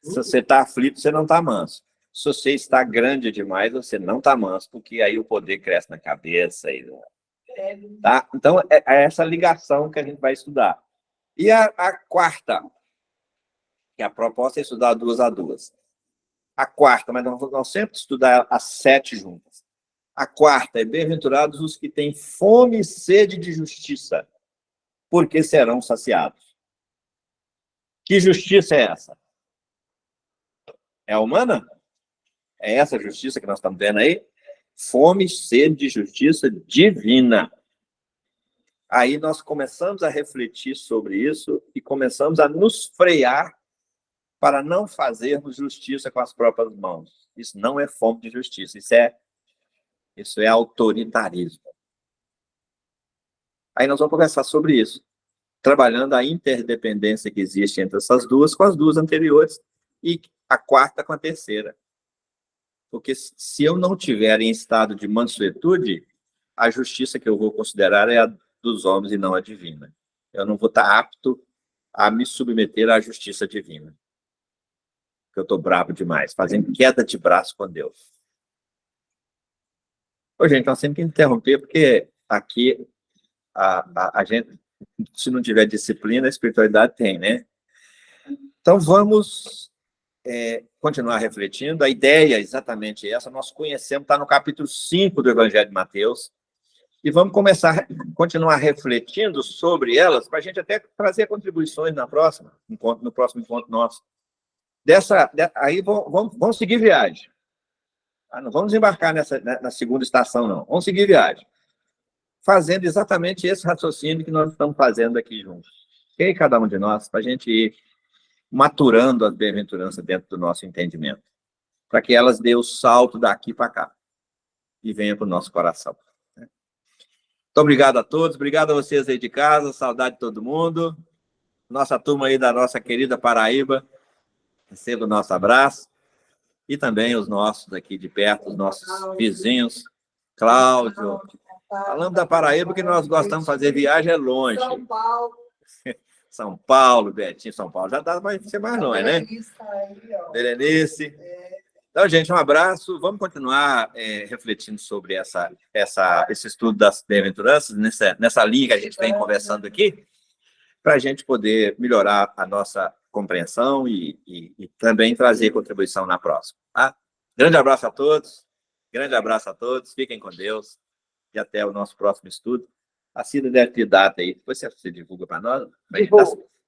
Se você está aflito, você não está manso. Se você está grande demais, você não está manso, porque aí o poder cresce na cabeça. Tá? Então, é essa ligação que a gente vai estudar. E a quarta, que a proposta é estudar 2 a 2. A quarta, mas nós vamos sempre estudar as 7 juntas. A quarta é bem-aventurados os que têm fome e sede de justiça, porque serão saciados. Que justiça é essa? É a humana? É essa justiça que nós estamos vendo aí? Fome e sede de justiça divina. Aí nós começamos a refletir sobre isso e começamos a nos frear para não fazermos justiça com as próprias mãos. Isso não é fome de justiça, isso é autoritarismo. Aí nós vamos conversar sobre isso, trabalhando a interdependência que existe entre essas duas com as 2 anteriores e a quarta com a terceira. Porque se eu não tiver em estado de mansuetude, a justiça que eu vou considerar é a dos homens e não a divina. Eu não vou estar apto a me submeter à justiça divina. Porque eu estou bravo demais, fazendo queda de braço com Deus. Ô, gente, nós temos que interromper, porque aqui a gente, se não tiver disciplina, a espiritualidade tem, né? Então, vamos continuar refletindo. A ideia é exatamente essa. Nós conhecemos, está no capítulo 5 do Evangelho de Mateus, e vamos continuar refletindo sobre elas, para a gente até trazer contribuições no próximo encontro nosso. Aí vamos seguir viagem. Não vamos embarcar na segunda estação, não. Vamos seguir viagem, fazendo exatamente esse raciocínio que nós estamos fazendo aqui juntos. E cada um de nós, para a gente ir maturando as bem-aventuranças dentro do nosso entendimento, para que elas dêem o salto daqui para cá e venham para o nosso coração. Muito obrigado a todos, obrigado a vocês aí de casa, saudade de todo mundo. Nossa turma aí da nossa querida Paraíba, receba o nosso abraço. E também os nossos aqui de perto, os nossos vizinhos. Cláudio. Falando da Paraíba, que nós gostamos de fazer viagem é longe. São Paulo. São Paulo, Betinho, São Paulo. Já dá para ser mais longe, né? Berenice. Então, gente, um abraço. Vamos continuar refletindo sobre esse estudo das bem-aventuranças, nessa linha que a gente vem conversando aqui, para a gente poder melhorar a nossa compreensão e também trazer contribuição na próxima. Tá? Grande abraço a todos. Grande abraço a todos. Fiquem com Deus. E até o nosso próximo estudo. A Cida deve ter data aí. Depois você divulga para nós.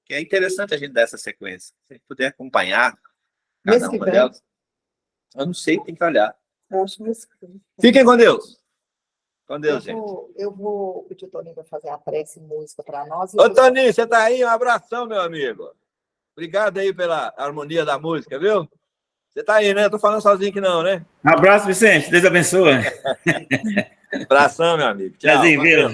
Que é interessante a gente dar essa sequência. Se puder acompanhar cada uma delas. Eu não sei, tem que olhar. Fiquem com Deus. Com Deus, gente. Eu vou pedir o Toninho para fazer a prece e música para nós. Ô, Toninho, você está aí? Um abração, meu amigo. Obrigado aí pela harmonia da música, viu? Você está aí, né? Estou falando sozinho aqui não, né? Um abraço, Vicente. Deus abençoe. Abração, meu amigo. Tchau. Tchauzinho, viu?